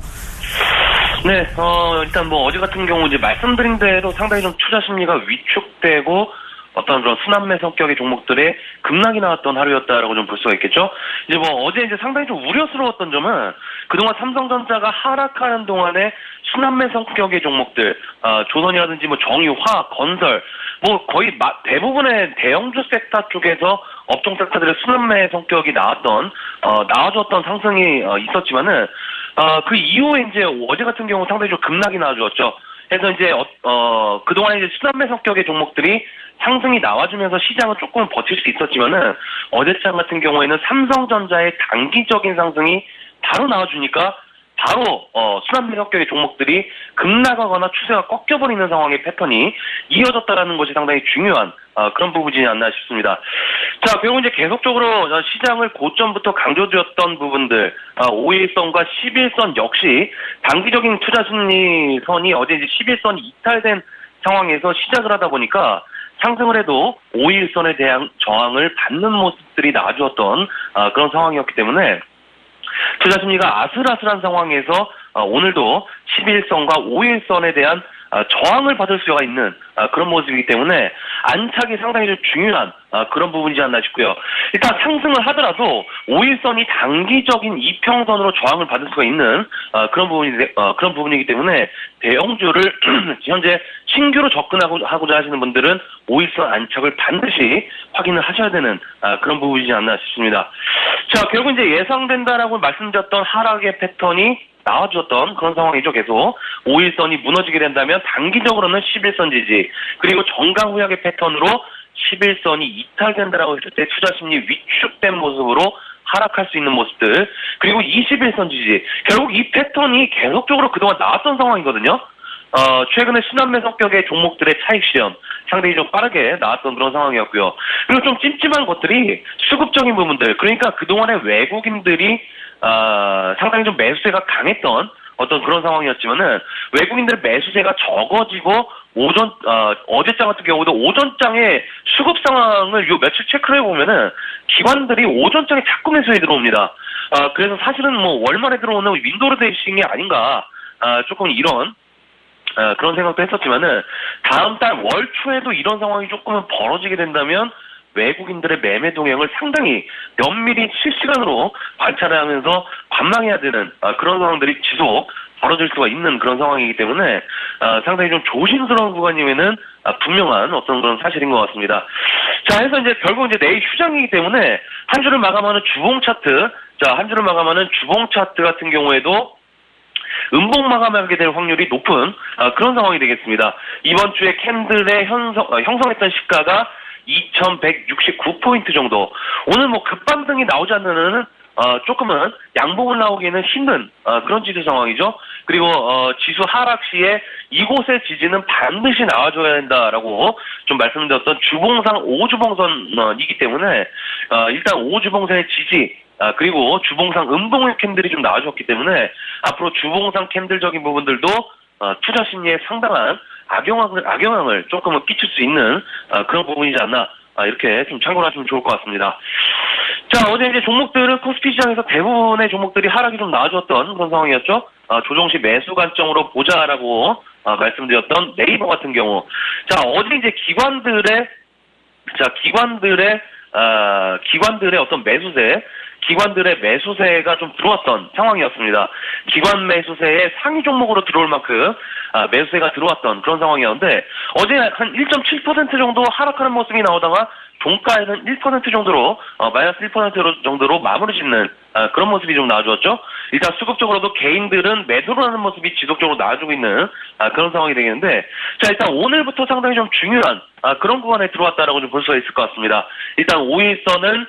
네, 일단 뭐 어제 같은 경우 이제 말씀드린 대로 상당히 좀 투자 심리가 위축되고 어떤 그런 순환매 성격의 종목들의 급락이 나왔던 하루였다라고 좀 볼 수가 있겠죠. 이제 뭐 어제 이제 상당히 좀 우려스러웠던 점은 그동안 삼성전자가 하락하는 동안에 순환매 성격의 종목들, 조선이라든지 뭐 정유화, 건설, 뭐 거의 대부분의 대형주 섹터 쪽에서 업종 섹터들의 순환매 성격이 나와줬던 상승이 있었지만은 그 이후에 이제 어제 같은 경우 상당히 좀 급락이 나와주었죠. 그래서 이제 그동안 이제 순환매 성격의 종목들이 상승이 나와주면서 시장은 조금 버틸 수 있었지만은 어제장 같은 경우에는 삼성전자의 단기적인 상승이 바로 나와주니까 바로 순환매 성격의 종목들이 급락하거나 추세가 꺾여버리는 상황의 패턴이 이어졌다라는 것이 상당히 중요한 그런 부분이지 않나 싶습니다. 자, 그리고 이제 계속적으로 시장을 고점부터 강조되었던 부분들 5일선과 11선 역시 단기적인 투자 심리선이 어제 이제 11선이 이탈된 상황에서 시작을 하다 보니까 상승을 해도 5일선에 대한 저항을 받는 모습들이 나와주었던 그런 상황이었기 때문에 투자 심리가 아슬아슬한 상황에서 오늘도 11선과 5일선에 대한 저항을 받을 수가 있는 그런 모습이기 때문에 안착이 상당히 좀 중요한 그런 부분이지 않나 싶고요. 일단 상승을 하더라도 5일선이 단기적인 이평선으로 저항을 받을 수가 있는 그런 부분이기 때문에 대형주를 현재 신규로 접근하고자 하시는 분들은 5일선 안착을 반드시 확인을 하셔야 되는 그런 부분이지 않나 싶습니다. 자, 결국 이제 예상된다라고 말씀드렸던 하락의 패턴이 나와줬던 그런 상황이죠. 계속 5일선이 무너지게 된다면 단기적으로는 11선 지지, 그리고 정강후약의 패턴으로 11선이 이탈된다라고 했을 때 투자 심리 위축된 모습으로 하락할 수 있는 모습들, 그리고 21선 지지, 결국 이 패턴이 계속적으로 그동안 나왔던 상황이거든요. 최근에 순환매 성격의 종목들의 차익 실현 상당히 좀 빠르게 나왔던 그런 상황이었고요. 그리고 좀 찜찜한 것들이 수급적인 부분들, 그러니까 그동안에 외국인들이 상당히 좀 매수세가 강했던 어떤 그런 상황이었지만은 외국인들의 매수세가 적어지고 어제장 같은 경우도 오전장에 수급 상황을 요 며칠 체크를 해보면은 기관들이 오전장에 자꾸 매수에 들어옵니다. 그래서 사실은 뭐 월말에 들어오는 윈도우 드레싱이 아닌가, 조금 이런 그런 생각도 했었지만은 다음 달 월 초에도 이런 상황이 조금은 벌어지게 된다면 외국인들의 매매 동향을 상당히 면밀히 실시간으로 관찰을 하면서 관망해야 되는 그런 상황들이 지속 벌어질 수가 있는 그런 상황이기 때문에 상당히 좀 조심스러운 구간이면은 분명한 어떤 그런 사실인 것 같습니다. 자, 해서 이제 결국 이제 내일 휴장이기 때문에 한 주를 마감하는 주봉 차트, 한 주를 마감하는 주봉 차트 같은 경우에도 음봉 마감하게 될 확률이 높은 그런 상황이 되겠습니다. 이번 주에 캔들의 형성했던 시가가 2169포인트 정도. 오늘 뭐 급반등이 나오지 않는 조금은 양봉을 나오기에는 힘든 그런 지수 상황이죠. 그리고 지수 하락 시에 이곳의 지지는 반드시 나와줘야 된다라고 좀 말씀드렸던 주봉상 5주봉선이기 때문에 일단 5주봉선의 지지, 그리고 주봉상 음봉의 캔들이 좀 나와줬기 때문에 앞으로 주봉상 캔들적인 부분들도 투자 심리에 상당한 악영향을 조금은 끼칠 수 있는 그런 부분이지 않나, 이렇게 좀 참고를 하시면 좋을 것 같습니다. 자, 어제 이제 종목들은 코스피 시장에서 대부분의 종목들이 하락이 좀 나와줬던 그런 상황이었죠. 조정시 매수 관점으로 보자라고 말씀드렸던 네이버 같은 경우, 자, 어제 이제 기관들의 어떤 기관들의 매수세가 좀 들어왔던 상황이었습니다. 기관 매수세의 상위 종목으로 들어올 만큼 매수세가 들어왔던 그런 상황이었는데 어제 한 1.7% 정도 하락하는 모습이 나오다가 종가에는 1% 정도로 마이너스 1% 정도로 마무리 짓는 그런 모습이 좀 나와주었죠. 일단 수급적으로도 개인들은 매도를 하는 모습이 지속적으로 나와주고 있는 그런 상황이 되겠는데, 자, 일단 오늘부터 상당히 좀 중요한 그런 구간에 들어왔다라고 좀 볼 수가 있을 것 같습니다. 일단 5일선은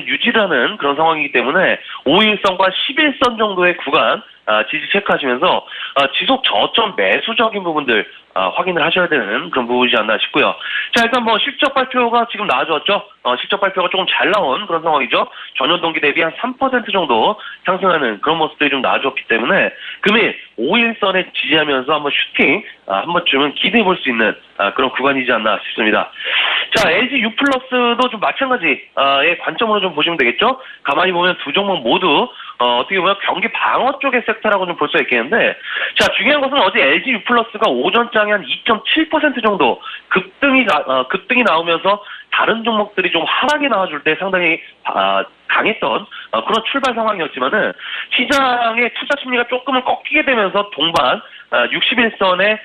유지를 하는 그런 상황이기 때문에 5일선과 11선 정도의 구간 지지 체크하시면서 지속 저점 매수적인 부분들 확인을 하셔야 되는 그런 부분이지 않나 싶고요. 자, 일단 뭐 실적 발표가 지금 나와줬죠. 실적 발표가 조금 잘 나온 그런 상황이죠. 전년 동기 대비 한 3% 정도 상승하는 그런 모습들이 좀 나와줬기 때문에 금일 5일선에 지지하면서 한번 슈팅 한 번쯤은 기대해 볼 수 있는 그런 구간이지 않나 싶습니다. 자, LG U+도 좀 마찬가지의 관점으로 좀 보시면 되겠죠. 가만히 보면 두 종목 모두 어떻게 보면 경기 방어 쪽의 팩터라고 좀 볼 수가 있겠는데, 자, 중요한 것은 어제 LG U+가 오전장에 한 2.7% 정도 급등이 나오면서 다른 종목들이 좀 하락이 나와줄 때 상당히 강했던 그런 출발 상황이었지만은 시장의 투자 심리가 조금은 꺾이게 되면서 동반 61선에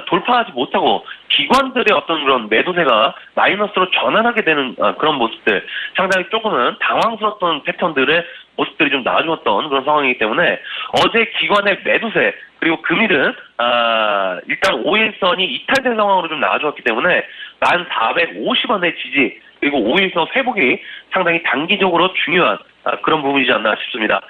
돌파하지 못하고 기관들의 어떤 그런 매도세가 마이너스로 전환하게 되는 그런 모습들, 상당히 조금은 당황스러웠던 패턴들의 모습들이 좀 나와주었던 그런 상황이기 때문에 어제 기관의 매도세 그리고 금일은 일단 5일선이 이탈된 상황으로 좀 나와주었기 때문에 1450원의 지지 그리고 5일선 회복이 상당히 단기적으로 중요한 그런 부분이지 않나 싶습니다.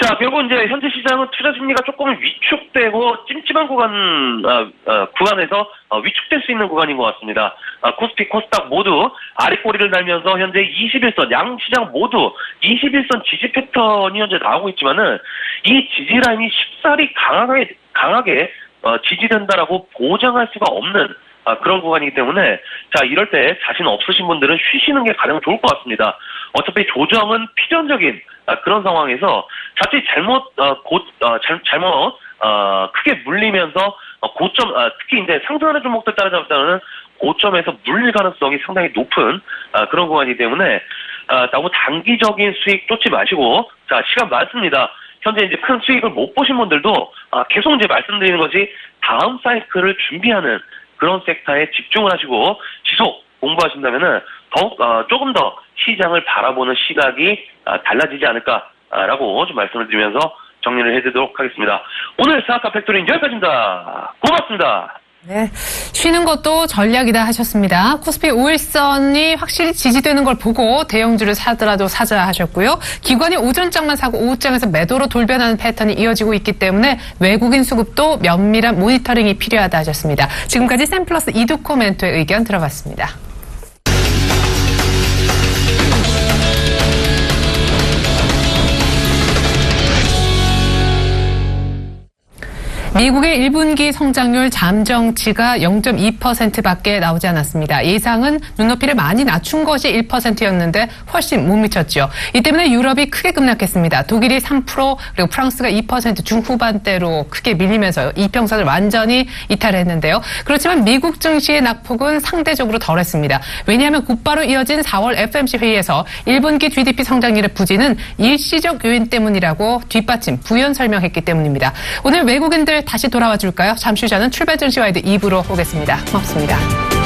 자, 결국 이제 현재 시장은 투자 심리가 조금 위축되고 찜찜한 구간에서 위축될 수 있는 구간인 것 같습니다. 코스피, 코스닥 모두 아랫꼬리를 달면서 현재 21선, 양 시장 모두 21선 지지 패턴이 현재 나오고 있지만은 이 지지 라인이 쉽사리 강하게 지지된다라고 보장할 수가 없는 그런 구간이기 때문에 자, 이럴 때 자신 없으신 분들은 쉬시는 게 가장 좋을 것 같습니다. 어차피 조정은 필연적인 그런 상황에서 자칫 잘못 크게 물리면서 고점 특히 이제 상승하는 종목들 따라잡다는 고점에서 물릴 가능성이 상당히 높은 그런 구간이기 때문에 너무 단기적인 수익 쫓지 마시고 자, 시간 많습니다. 현재 이제 큰 수익을 못 보신 분들도 계속 이제 말씀드리는 것이 다음 사이클을 준비하는 그런 섹터에 집중을 하시고 지속 공부하신다면은 더욱 조금 더 시장을 바라보는 시각이 달라지지 않을까라고 좀 말씀을 드리면서 정리를 해드리도록 하겠습니다. 오늘 사학과 팩토리는 여기까지입니다. 고맙습니다. 네, 쉬는 것도 전략이다 하셨습니다. 코스피 5일선이 확실히 지지되는 걸 보고 대형주를 사더라도 사자 하셨고요. 기관이 오전장만 사고 오후장에서 매도로 돌변하는 패턴이 이어지고 있기 때문에 외국인 수급도 면밀한 모니터링이 필요하다 하셨습니다. 지금까지 샘플러스 이두코 멘토의 의견 들어봤습니다. 미국의 1분기 성장률 잠정치가 0.2%밖에 나오지 않았습니다. 예상은 눈높이를 많이 낮춘 것이 1%였는데 훨씬 못 미쳤죠. 이 때문에 유럽이 크게 급락했습니다. 독일이 3% 그리고 프랑스가 2% 중후반대로 크게 밀리면서 이평선을 완전히 이탈했는데요. 그렇지만 미국 증시의 낙폭은 상대적으로 덜했습니다. 왜냐하면 곧바로 이어진 4월 FOMC 회의에서 1분기 GDP 성장률의 부진은 일시적 요인 때문이라고 뒷받침, 부연 설명했기 때문입니다. 오늘 외국인들 다시 돌아와 줄까요? 잠시 후 저는 출발 증시 와이드 2부로 오겠습니다. 고맙습니다.